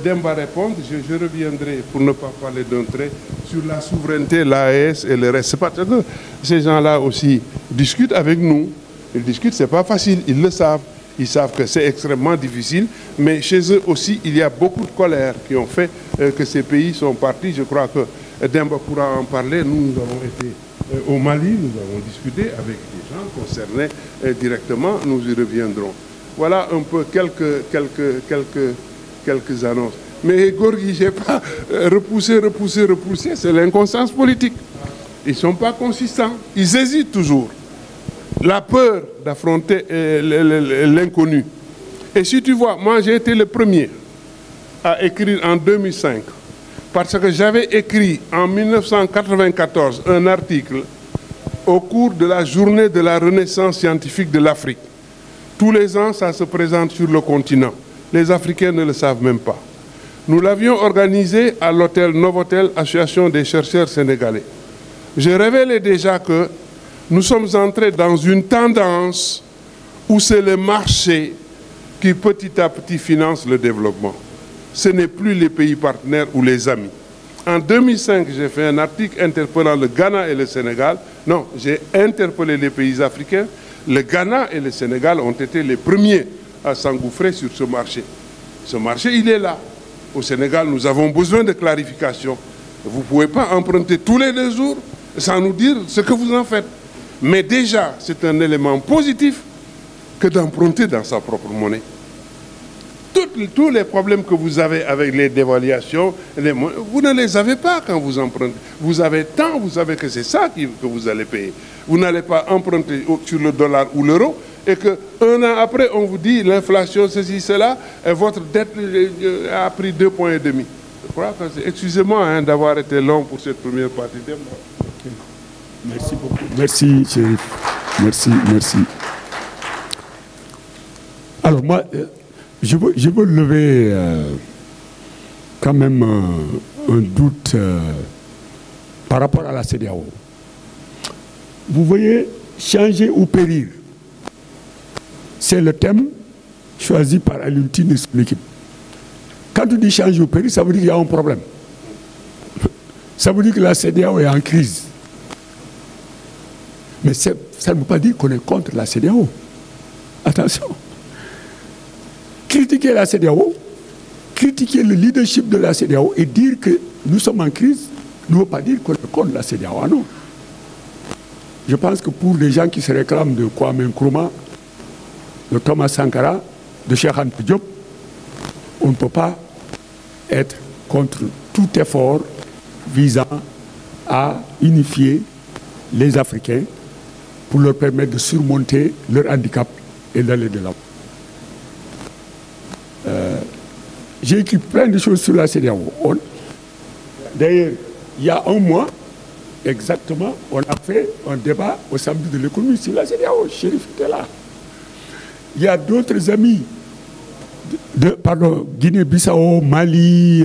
Demba répondre, je reviendrai pour ne pas parler d'un trait sur la souveraineté, l'AES et le reste. Parce que ces gens-là aussi discutent avec nous. Ils discutent, c'est pas facile, ils le savent. Ils savent que c'est extrêmement difficile, mais chez eux aussi, il y a beaucoup de colère qui ont fait que ces pays sont partis. Je crois que Demba pourra en parler. Nous avons été au Mali, nous avons discuté avec des gens concernés directement. Nous y reviendrons. Voilà un peu quelques annonces. Mais Gorgui, je n'ai pas repoussé, c'est l'inconstance politique. Ils ne sont pas consistants, ils hésitent toujours. La peur d'affronter l'inconnu. Et si tu vois, moi j'ai été le premier à écrire en 2005, parce que j'avais écrit en 1994 un article au cours de la journée de la renaissance scientifique de l'Afrique. Tous les ans, ça se présente sur le continent. Les Africains ne le savent même pas. Nous l'avions organisé à l'hôtel Novotel, Association des chercheurs sénégalais. Je révélais déjà que nous sommes entrés dans une tendance où c'est le marché qui petit à petit finance le développement. Ce n'est plus les pays partenaires ou les amis. En 2005, j'ai fait un article interpellant le Ghana et le Sénégal. Non, j'ai interpellé les pays africains. Le Ghana et le Sénégal ont été les premiers à s'engouffrer sur ce marché. Ce marché, il est là. Au Sénégal, nous avons besoin de clarification. Vous ne pouvez pas emprunter tous les 2 jours sans nous dire ce que vous en faites. Mais déjà, c'est un élément positif que d'emprunter dans sa propre monnaie. Tous les problèmes que vous avez avec les dévaluations, vous ne les avez pas quand vous empruntez. Vous avez tant, vous savez que c'est ça que vous allez payer. Vous n'allez pas emprunter sur le dollar ou l'euro et qu'un an après, on vous dit l'inflation, ceci, cela, et votre dette a pris 2,5 points. Je crois que c'est... Excusez-moi d'avoir été long pour cette première partie. Merci beaucoup. Merci, Chérif. Merci. Alors moi, je veux lever quand même un doute par rapport à la CEDEAO. Vous voyez, changer ou périr, c'est le thème choisi par Alioune et son équipe. Quand tu dis changer ou périr, ça veut dire qu'il y a un problème. Ça veut dire que la CEDEAO est en crise. Mais ça ne veut pas dire qu'on est contre la CEDEAO. Attention. Critiquer la CEDEAO, critiquer le leadership de la CEDEAO et dire que nous sommes en crise ne veut pas dire qu'on est contre la CEDEAO. Ah non. Je pense que pour les gens qui se réclament de Kwame Nkrumah, de Thomas Sankara, de Cheikh Anta Diop, on ne peut pas être contre tout effort visant à unifier les Africains pour leur permettre de surmonter leur handicap et d'aller de l'avant. J'ai écrit plein de choses sur la CEDEAO. D'ailleurs, il y a un mois, exactement, on a fait un débat au samedi de l'économie sur la CEDEAO. Chérif était là. Il y a d'autres amis pardon, Guinée-Bissau, Mali,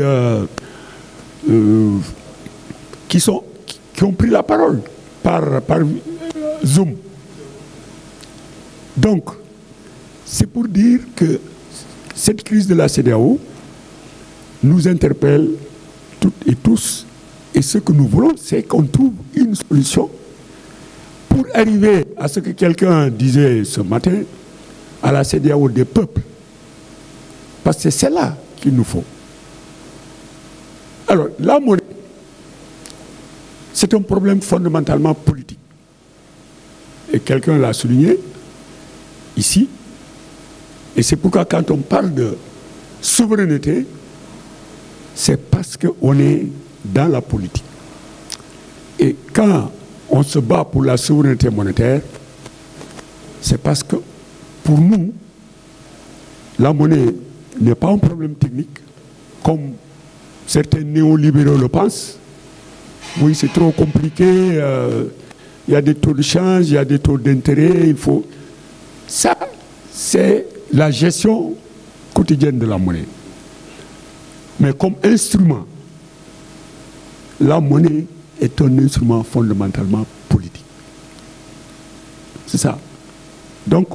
qui ont pris la parole par Zoom. Donc, c'est pour dire que cette crise de la CEDEAO nous interpelle toutes et tous tous. Et ce que nous voulons, c'est qu'on trouve une solution pour arriver à ce que quelqu'un disait ce matin, à la CEDEAO des peuples. Parce que c'est celle-là qu'il nous faut. Alors, la monnaie, c'est un problème fondamentalement politique. Et quelqu'un l'a souligné ici. Et c'est pourquoi quand on parle de souveraineté, c'est parce qu'on est dans la politique. Et quand on se bat pour la souveraineté monétaire, c'est parce que pour nous, la monnaie n'est pas un problème technique, comme certains néolibéraux le pensent. Oui, c'est trop compliqué, il y a des taux de change, il y a des taux d'intérêt, il faut... Ça, c'est la gestion quotidienne de la monnaie. Mais comme instrument, la monnaie est un instrument fondamentalement politique. C'est ça. Donc,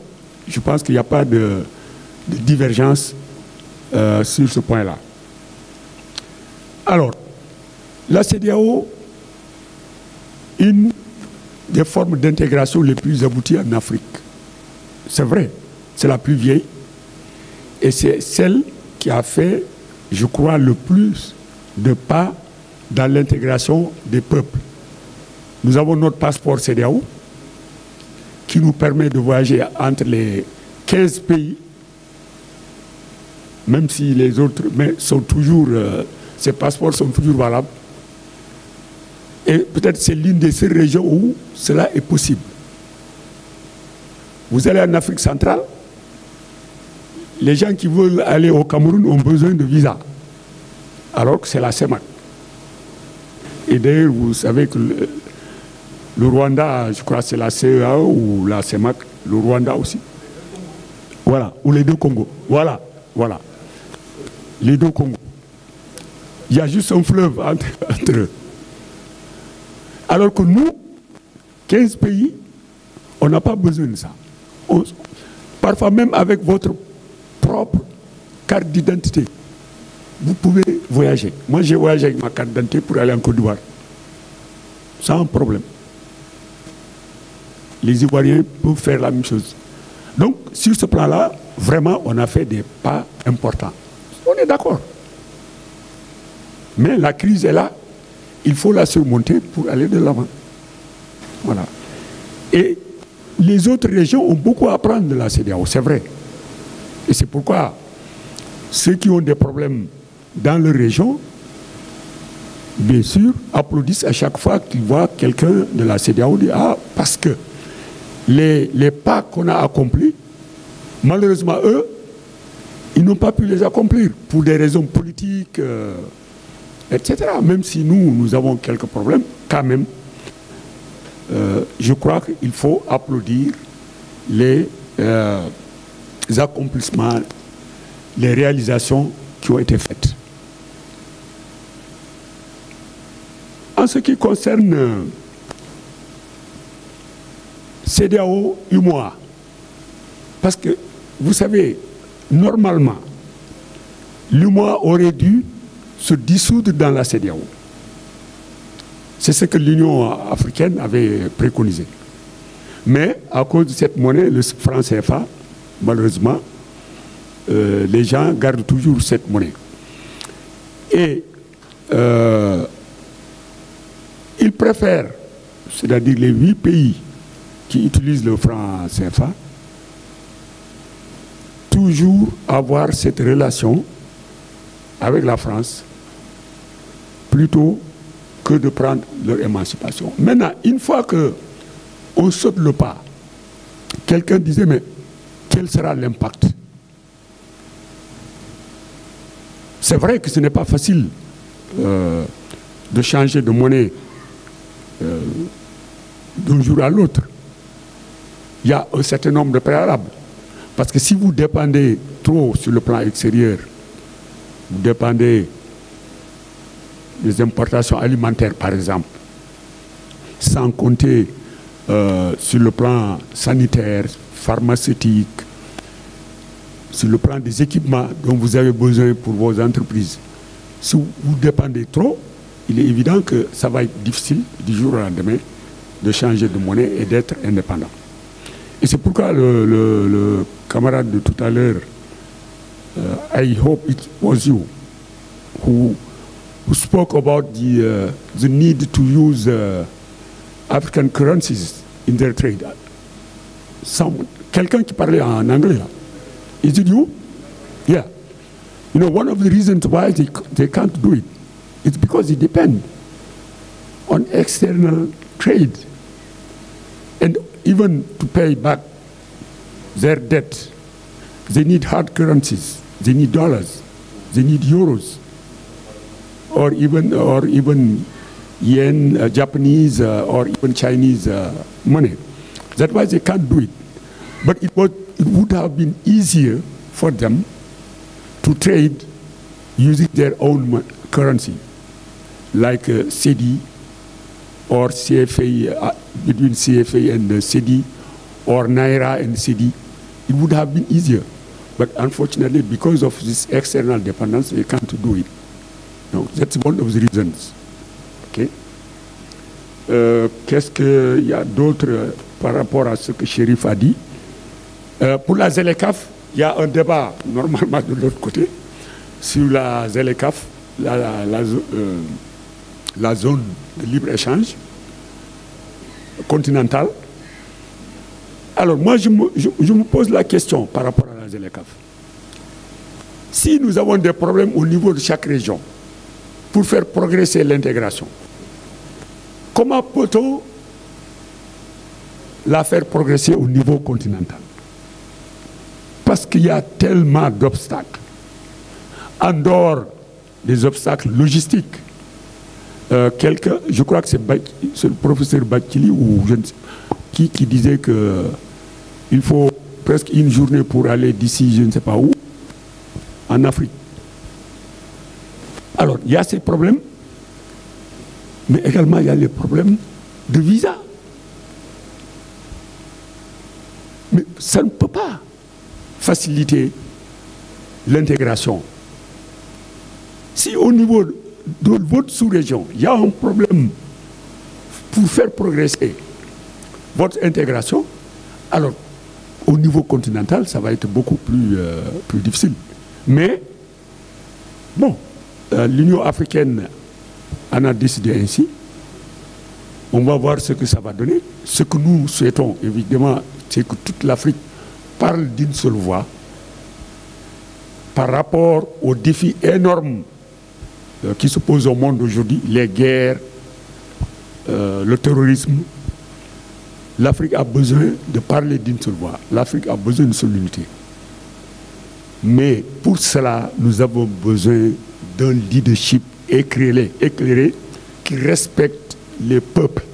je pense qu'il n'y a pas de divergence sur ce point-là. Alors, la CEDEAO, une des formes d'intégration les plus abouties en Afrique. C'est vrai, c'est la plus vieille. Et c'est celle qui a fait, je crois, le plus de pas dans l'intégration des peuples. Nous avons notre passeport CEDEAO qui nous permet de voyager entre les 15 pays, même si les autres sont toujours, ces passeports sont toujours valables. Et peut-être c'est l'une des seules régions où cela est possible. Vous allez en Afrique centrale, les gens qui veulent aller au Cameroun ont besoin de visa, alors que c'est la CEMAC. Et d'ailleurs, vous savez que le Rwanda, je crois que c'est la CEA ou la CEMAC, le Rwanda aussi. Voilà, ou les deux Congos. Voilà, voilà. Les deux Congos. Il y a juste un fleuve entre eux. Alors que nous, 15 pays, on n'a pas besoin de ça. Parfois même avec votre propre carte d'identité, vous pouvez voyager. Moi, j'ai voyagé avec ma carte d'identité pour aller en Côte d'Ivoire. Sans problème. Les Ivoiriens peuvent faire la même chose. Donc, sur ce plan-là, vraiment, on a fait des pas importants. On est d'accord. Mais la crise est là. Il faut la surmonter pour aller de l'avant. Voilà. Et les autres régions ont beaucoup à apprendre de la CEDEAO, c'est vrai. Et c'est pourquoi ceux qui ont des problèmes dans leur région, bien sûr, applaudissent à chaque fois qu'ils voient quelqu'un de la CEDEAO dire « Ah, parce que les pas qu'on a accomplis, malheureusement, eux, ils n'ont pas pu les accomplir pour des raisons politiques, etc. » Même si nous avons quelques problèmes, quand même, je crois qu'il faut applaudir les accomplissements, les réalisations qui ont été faites. En ce qui concerne CEDEAO, UMOA, parce que, vous savez, normalement, l'UMOA aurait dû se dissoudre dans la CEDEAO. C'est ce que l'Union africaine avait préconisé. Mais à cause de cette monnaie, le franc CFA, malheureusement, les gens gardent toujours cette monnaie. Et ils préfèrent, c'est-à-dire les 8 pays qui utilisent le franc CFA, toujours avoir cette relation avec la France plutôt que de prendre leur émancipation. Maintenant, une fois qu'on saute le pas, quelqu'un disait, mais quel sera l'impact? C'est vrai que ce n'est pas facile de changer de monnaie d'un jour à l'autre. Il y a un certain nombre de préalables. Parce que si vous dépendez trop sur le plan extérieur, vous dépendez des importations alimentaires, par exemple, sans compter sur le plan sanitaire, pharmaceutique, sur le plan des équipements dont vous avez besoin pour vos entreprises. Si vous dépendez trop, il est évident que ça va être difficile du jour au lendemain de changer de monnaie et d'être indépendant. Et c'est pourquoi le camarade de tout à l'heure, I hope it was you, who spoke about the need to use African currencies in their trade. Quelqu'un qui parlait en anglais là. Is it you? Yeah. You know, one of the reasons why they can't do it is because they depend on external trade. And even to pay back their debt, they need hard currencies. They need dollars. They need euros. Or even yen, Japanese, or even Chinese money. That's why they can't do it. But it would have been easier for them to trade using their own currency, like CEDI or CFA, between CFA and CEDI, or Naira and CEDI. It would have been easier. But unfortunately, because of this external dependence, they can't do it. No, that's one of the reasons. Okay. Qu'est-ce qu'il y a d'autre par rapport à ce que Chérif a dit? Pour la ZLECAf, il y a un débat normalement de l'autre côté sur la ZLECAf, la zone de libre-échange continentale. Alors moi, je me pose la question par rapport à la ZLECAf. Si nous avons des problèmes au niveau de chaque région pour faire progresser l'intégration, comment peut-on la faire progresser au niveau continental? Parce qu'il y a tellement d'obstacles. En dehors des obstacles logistiques, je crois que c'est le professeur Bakili ou je ne sais, qui disait qu'il faut presque une journée pour aller d'ici, je ne sais pas où, en Afrique. Alors, il y a ces problèmes, mais également il y a les problèmes de visa. Mais ça ne peut pas faciliter l'intégration. Si au niveau de votre sous-région, il y a un problème pour faire progresser votre intégration, alors au niveau continental, ça va être beaucoup plus difficile. Mais, bon, l'Union africaine en a décidé ainsi. On va voir ce que ça va donner. Ce que nous souhaitons, évidemment, c'est que toute l'Afrique parle d'une seule voix par rapport aux défis énormes qui se posent au monde aujourd'hui, les guerres, le terrorisme. L'Afrique a besoin de parler d'une seule voix. L'Afrique a besoin de son unité. Mais pour cela, nous avons besoin d'un leadership éclairé qui respecte les peuples,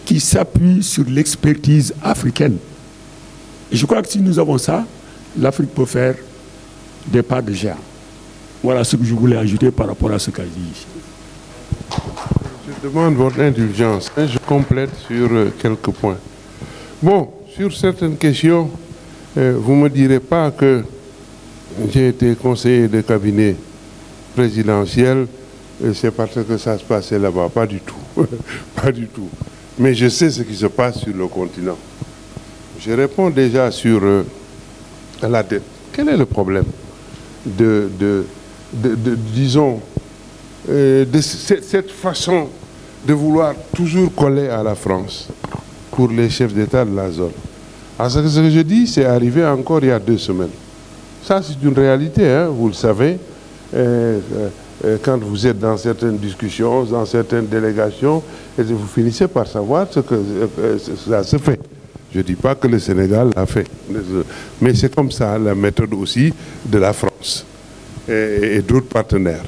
qui s'appuie sur l'expertise africaine. Et je crois que si nous avons ça, l'Afrique peut faire des pas de géant. Voilà ce que je voulais ajouter par rapport à ce qu'a dit ici. Je demande votre indulgence. Je complète sur quelques points. Bon, sur certaines questions, vous ne me direz pas que j'ai été conseiller de cabinet présidentiel et c'est parce que ça se passait là-bas. Pas du tout. Pas du tout. Mais je sais ce qui se passe sur le continent. Je réponds déjà sur la dette. Quel est le problème disons, de cette façon de vouloir toujours coller à la France pour les chefs d'État de la zone? Parce que ce que je dis, c'est arrivé encore il y a 2 semaines. Ça, c'est une réalité, hein, vous le savez. Quand vous êtes dans certaines discussions, dans certaines délégations, et vous finissez par savoir ce que ça se fait. Je ne dis pas que le Sénégal l'a fait, mais c'est comme ça la méthode aussi de la France et d'autres partenaires.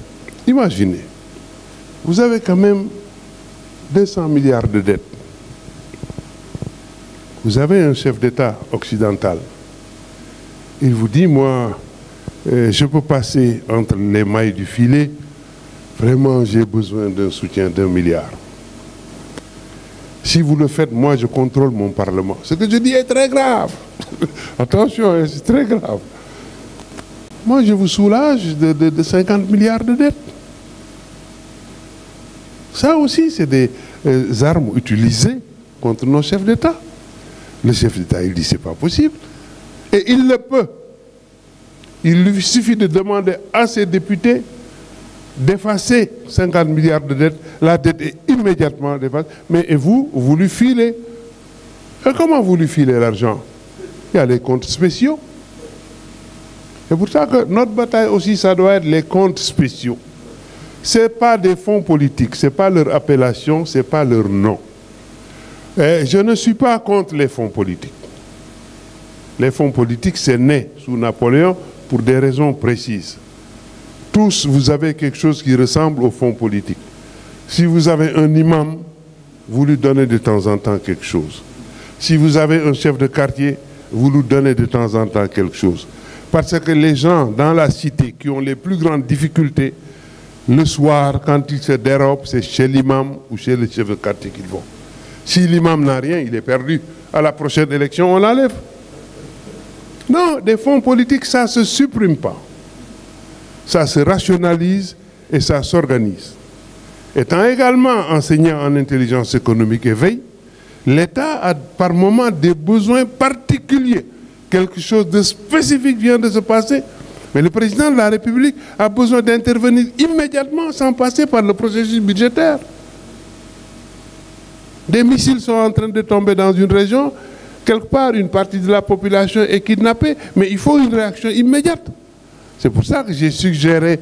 Imaginez, vous avez quand même 200 milliards de dettes. Vous avez un chef d'État occidental. Il vous dit, moi, je peux passer entre les mailles du filet. Vraiment, j'ai besoin d'un soutien d'1 milliard. Si vous le faites, moi, je contrôle mon Parlement. Ce que je dis est très grave. Attention, c'est très grave. Moi, je vous soulage de 50 milliards de dettes. Ça aussi, c'est des armes utilisées contre nos chefs d'État. Le chef d'État, il dit c'est pas possible. Et il le peut. Il lui suffit de demander à ses députés d'effacer 50 milliards de dettes. La dette est immédiatement dépassée. Mais et vous lui filez. Et comment vous lui filez l'argent? Il y a les comptes spéciaux. C'est pour ça que notre bataille aussi, ça doit être les comptes spéciaux. Ce n'est pas des fonds politiques, ce n'est pas leur appellation, ce n'est pas leur nom. Et je ne suis pas contre les fonds politiques. Les fonds politiques, c'est né sous Napoléon pour des raisons précises. Tous, vous avez quelque chose qui ressemble aux fonds politiques. Si vous avez un imam, vous lui donnez de temps en temps quelque chose. Si vous avez un chef de quartier, vous lui donnez de temps en temps quelque chose. Parce que les gens dans la cité qui ont les plus grandes difficultés, le soir, quand ils se dérobent, c'est chez l'imam ou chez le chef de quartier qu'ils vont. Si l'imam n'a rien, il est perdu. À la prochaine élection, on l'enlève. Non, des fonds politiques, ça ne se supprime pas. Ça se rationalise et ça s'organise. Étant également enseignant en intelligence économique et veille, l'État a par moment des besoins particuliers. Quelque chose de spécifique vient de se passer. Mais le président de la République a besoin d'intervenir immédiatement sans passer par le processus budgétaire. Des missiles sont en train de tomber dans une région. Quelque part, une partie de la population est kidnappée. Mais il faut une réaction immédiate. C'est pour ça que j'ai suggéré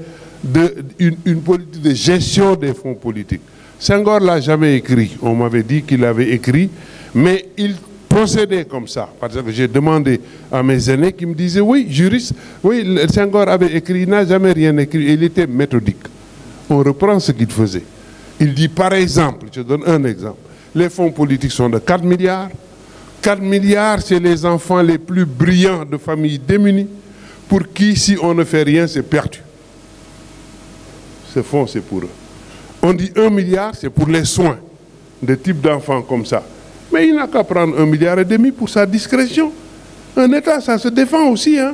une politique de gestion des fonds politiques. Senghor ne l'a jamais écrit. On m'avait dit qu'il l'avait écrit. Mais il procédait comme ça. Parce que j'ai demandé à mes aînés qui me disaient, oui, juriste, oui, Senghor avait écrit, il n'a jamais rien écrit, il était méthodique. On reprend ce qu'il faisait. Il dit, par exemple, je donne un exemple, les fonds politiques sont de 4 milliards. 4 milliards, c'est les enfants les plus brillants de familles démunies, pour qui, si on ne fait rien, c'est perdu. Ce fonds, c'est pour eux. On dit 1 milliard, c'est pour les soins de type d'enfants comme ça. Mais il n'a qu'à prendre 1,5 milliard pour sa discrétion. Un État, ça se défend aussi. Hein?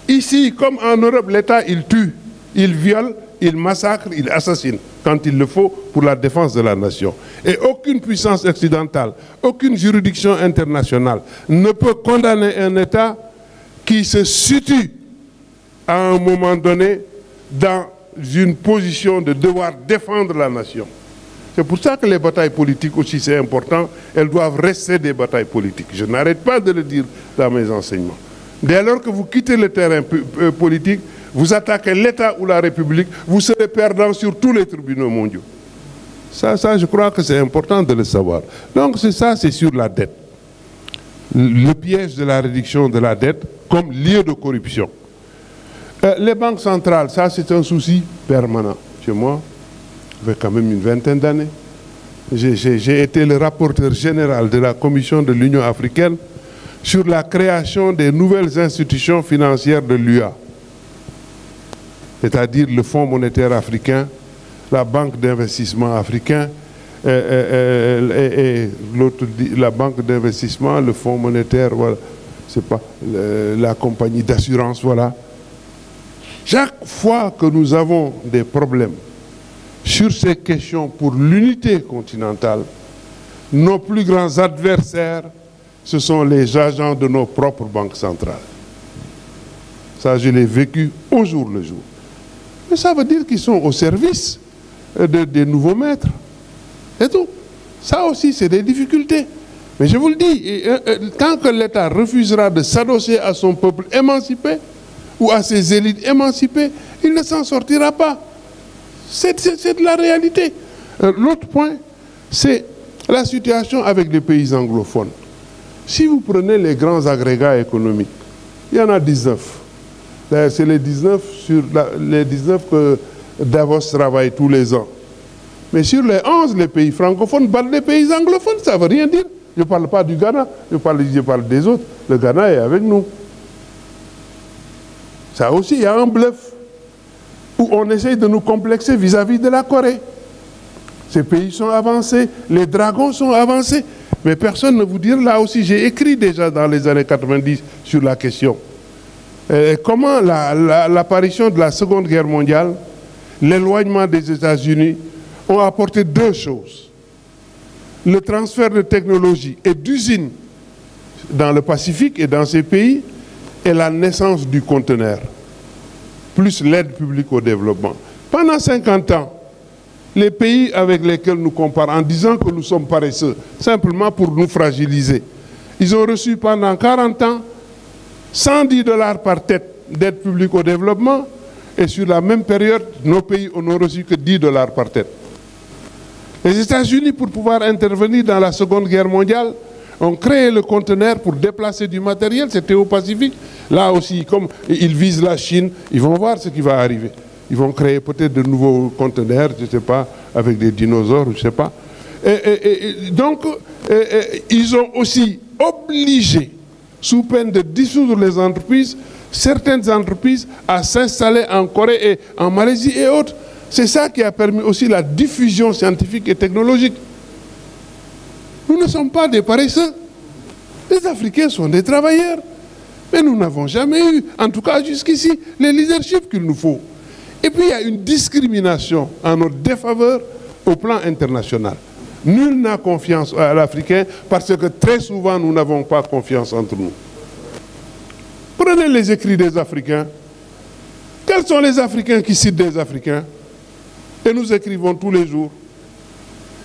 Ici, comme en Europe, l'État, il tue, il viole, il massacre, il assassine, quand il le faut, pour la défense de la nation. Et aucune puissance occidentale, aucune juridiction internationale ne peut condamner un État qui se situe à un moment donné dans une position de devoir défendre la nation. C'est pour ça que les batailles politiques aussi, c'est important. Elles doivent rester des batailles politiques. Je n'arrête pas de le dire dans mes enseignements. Dès lors que vous quittez le terrain politique, vous attaquez l'État ou la République, vous serez perdant sur tous les tribunaux mondiaux. Ça, je crois que c'est important de le savoir. Donc, c'est sur la dette. Le piège de la réduction de la dette comme lieu de corruption. Les banques centrales, ça, c'est un souci permanent chez moi. Avec quand même une vingtaine d'années. J'ai été le rapporteur général de la Commission de l'Union africaine sur la création des nouvelles institutions financières de l'UA. C'est-à-dire le Fonds monétaire africain, la Banque d'investissement africain, et l'autre, la Banque d'investissement, le Fonds monétaire, voilà, c'est pas la compagnie d'assurance, voilà. Chaque fois que nous avons des problèmes sur ces questions pour l'unité continentale, nos plus grands adversaires, ce sont les agents de nos propres banques centrales. Ça, je l'ai vécu au jour le jour. Mais ça veut dire qu'ils sont au service des nouveaux maîtres. C'est tout. Ça aussi, c'est des difficultés. Mais je vous le dis, tant que l'État refusera de s'adosser à son peuple émancipé ou à ses élites émancipées, il ne s'en sortira pas. C'est de la réalité. L'autre point, c'est la situation avec les pays anglophones. Si vous prenez les grands agrégats économiques, il y en a 19. D'ailleurs, c'est les 19 que Davos travaille tous les ans. Mais sur les 11, les pays francophones battent les pays anglophones. Ça ne veut rien dire. Je ne parle pas du Ghana, je parle des autres. Le Ghana est avec nous. Ça aussi, il y a un bluff où on essaye de nous complexer vis-à-vis de la Corée. Ces pays sont avancés, les dragons sont avancés. Mais personne ne vous dit, là aussi, j'ai écrit déjà dans les années 90 sur la question. Comment l'apparition de la Seconde Guerre mondiale, l'éloignement des États-Unis ont apporté deux choses. Le transfert de technologie et d'usines dans le Pacifique et dans ces pays, et la naissance du conteneur, plus l'aide publique au développement. Pendant 50 ans, les pays avec lesquels nous comparons, en disant que nous sommes paresseux, simplement pour nous fragiliser, ils ont reçu pendant 40 ans 110 $ par tête d'aide publique au développement, et sur la même période, nos pays n'ont reçu que 10 $ par tête. Les États-Unis, pour pouvoir intervenir dans la Seconde Guerre mondiale, ont créé le conteneur pour déplacer du matériel, c'était au Pacifique. Là aussi, comme ils visent la Chine, ils vont voir ce qui va arriver. Ils vont créer peut-être de nouveaux conteneurs, je ne sais pas, avec des dinosaures, je ne sais pas. Donc, ils ont aussi obligé, sous peine de dissoudre les entreprises, certaines entreprises à s'installer en Corée et en Malaisie et autres. C'est ça qui a permis aussi la diffusion scientifique et technologique. Nous ne sommes pas des paresseux. Les Africains sont des travailleurs. Mais nous n'avons jamais eu, en tout cas jusqu'ici, les leaderships qu'il nous faut. Et puis il y a une discrimination en notre défaveur au plan international. Nul n'a confiance à l'Africain parce que très souvent nous n'avons pas confiance entre nous. Prenez les écrits des Africains. Quels sont les Africains qui citent des Africains? Et nous écrivons tous les jours.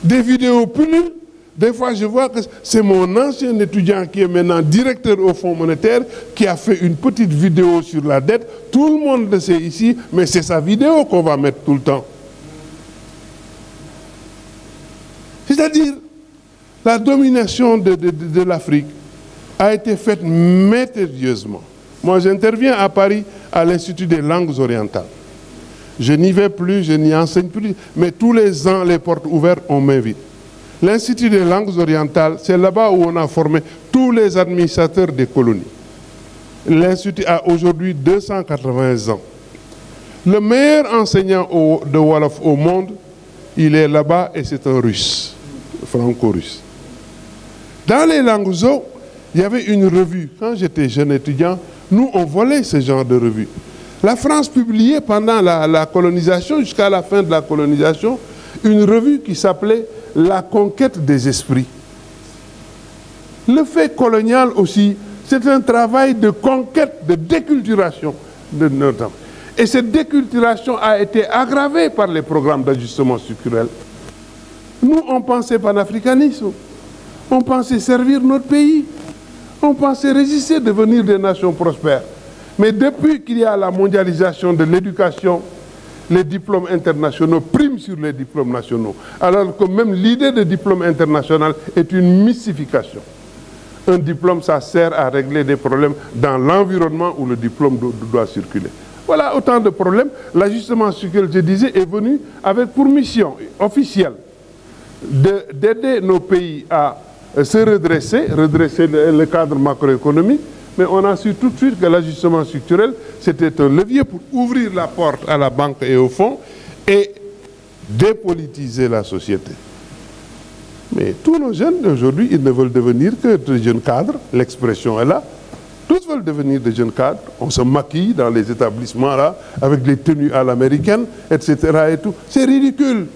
Des vidéos pullulent. Des fois, je vois que c'est mon ancien étudiant qui est maintenant directeur au Fonds monétaire qui a fait une petite vidéo sur la dette. Tout le monde le sait ici, mais c'est sa vidéo qu'on va mettre tout le temps. C'est-à-dire, la domination de l'Afrique a été faite méthodiquement. Moi, j'interviens à Paris à l'Institut des langues orientales. Je n'y vais plus, je n'y enseigne plus, mais tous les ans, les portes ouvertes, on m'invite. L'Institut des langues orientales, c'est là-bas où on a formé tous les administrateurs des colonies. L'Institut a aujourd'hui 280 ans. Le meilleur enseignant de Wolof au monde, il est là-bas et c'est un Russe, franco-russe. Dans les langues zo, il y avait une revue. Quand j'étais jeune étudiant, nous, on volait ce genre de revue. La France publiait pendant la colonisation, jusqu'à la fin de la colonisation, une revue qui s'appelait « La conquête des esprits ». Le fait colonial aussi, c'est un travail de conquête, de déculturation de notre temps. Et cette déculturation a été aggravée par les programmes d'ajustement structurel. Nous, on pensait panafricanisme, on pensait servir notre pays, on pensait résister, devenir des nations prospères. Mais depuis qu'il y a la mondialisation de l'éducation, les diplômes internationaux priment sur les diplômes nationaux. Alors que même l'idée de diplôme international est une mystification. Un diplôme, ça sert à régler des problèmes dans l'environnement où le diplôme doit circuler. Voilà autant de problèmes. L'ajustement structurel, je disais, est venu avec pour mission officielle d'aider nos pays à se redresser le cadre macroéconomique. Mais on a su tout de suite que l'ajustement structurel, c'était un levier pour ouvrir la porte à la banque et au fonds et dépolitiser la société. Mais tous nos jeunes d'aujourd'hui, ils ne veulent devenir que des jeunes cadres, l'expression est là. Tous veulent devenir des jeunes cadres. On se maquille dans les établissements là, avec des tenues à l'américaine, etc. et tout. C'est ridicule,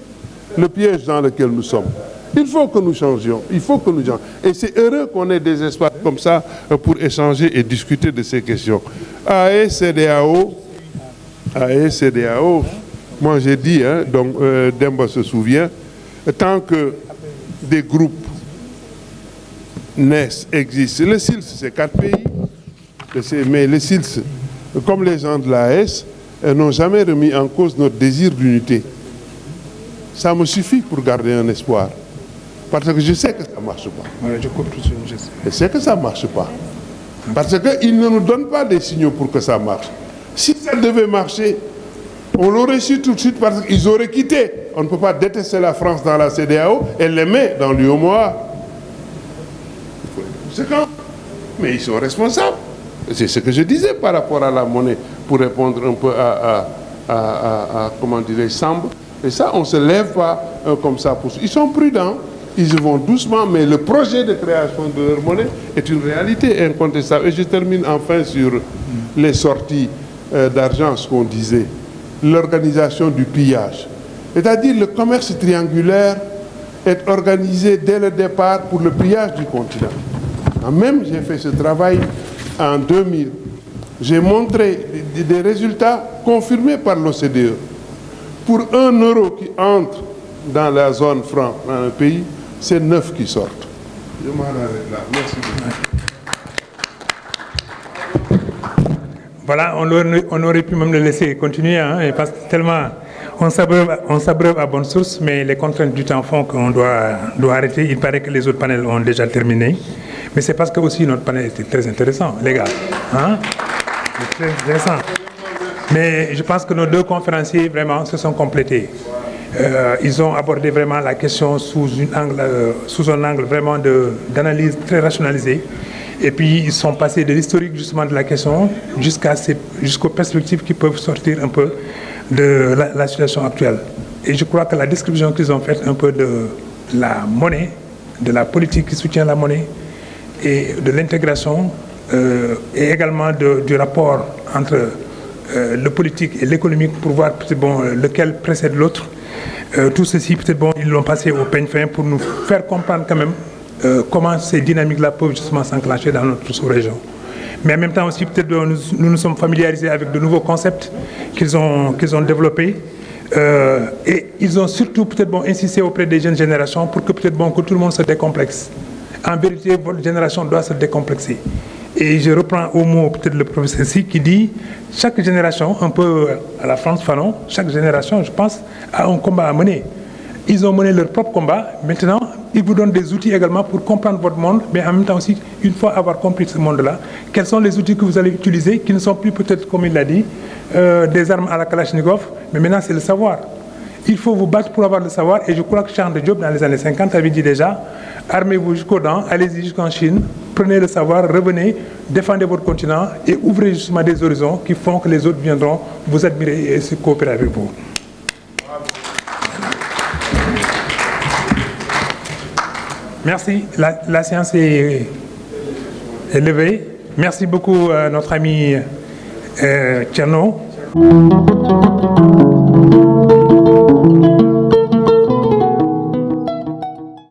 le piège dans lequel nous sommes. Il faut que nous changions, il faut que nous changions. Et c'est heureux qu'on ait des espaces comme ça pour échanger et discuter de ces questions. AECDAO, moi j'ai dit, hein, donc Demba se souvient, tant que des groupes naissent, existent, le SILS c'est 4 pays, mais les SILS, comme les gens de l'AES, n'ont jamais remis en cause notre désir d'unité. Ça me suffit pour garder un espoir. Parce que je sais que ça ne marche pas. Je sais que ça ne marche pas. Parce qu'ils ne nous donnent pas des signaux pour que ça marche. Si ça devait marcher, on l'aurait su tout de suite parce qu'ils auraient quitté. On ne peut pas détester la France dans la CEDEAO et l'aimer dans l'UEMOA. C'est quand? Mais ils sont responsables. C'est ce que je disais par rapport à la monnaie, pour répondre un peu à comment dirais-je, Samb. Et ça, on ne se lève pas comme ça. Ils sont prudents. Ils y vont doucement, mais le projet de création de leur monnaie est une réalité incontestable. Et je termine enfin sur les sorties d'argent, ce qu'on disait. L'organisation du pillage. C'est-à-dire le commerce triangulaire est organisé dès le départ pour le pillage du continent. Même j'ai fait ce travail en 2000. J'ai montré des résultats confirmés par l'OCDE. Pour 1 euro qui entre dans la zone franc, dans le pays, c'est 9 qui sortent. Je m'en arrête là. Merci beaucoup. Voilà, on aurait pu même le laisser continuer, hein, parce que tellement on s'abreuve à bonne source, mais les contraintes du temps font qu'on doit arrêter. Il paraît que les autres panels ont déjà terminé. Mais c'est parce que aussi notre panel était très intéressant, les gars. Hein? C'est très intéressant. Mais je pense que nos deux conférenciers, vraiment, se sont complétés. Ils ont abordé vraiment la question sous un angle vraiment d'analyse très rationalisé. Et puis, ils sont passés de l'historique justement de la question jusqu'aux perspectives qui peuvent sortir un peu de la situation actuelle. Et je crois que la description qu'ils ont faite un peu de la monnaie, de la politique qui soutient la monnaie et de l'intégration et également du rapport entre le politique et l'économique pour voir lequel précède l'autre. Tout ceci, peut-être ils l'ont passé au peigne fin pour nous faire comprendre quand même comment ces dynamiques-là peuvent justement s'enclencher dans notre sous-région. Mais en même temps aussi, peut-être nous nous sommes familiarisés avec de nouveaux concepts qu'ils ont développés. Et ils ont surtout peut-être insisté auprès des jeunes générations pour que peut-être que tout le monde se décomplexe. En vérité, votre génération doit se décomplexer. Et je reprends au mot peut-être le professeur Si qui dit chaque génération, un peu à la France Fanon, chaque génération, je pense, a un combat à mener. Ils ont mené leur propre combat. Maintenant, ils vous donnent des outils également pour comprendre votre monde, mais en même temps aussi, une fois avoir compris ce monde-là, quels sont les outils que vous allez utiliser, qui ne sont plus peut-être, comme il l'a dit, des armes à la Kalachnikov, mais maintenant c'est le savoir. Il faut vous battre pour avoir le savoir, et je crois que Charles de Diop, dans les années 50, avait dit déjà, armez-vous jusqu'aux dents, allez-y jusqu'en Chine, prenez le savoir, revenez, défendez votre continent, et ouvrez justement des horizons qui font que les autres viendront vous admirer et se coopérer avec vous. Merci. La séance est levée. Merci beaucoup à notre ami Tcherno.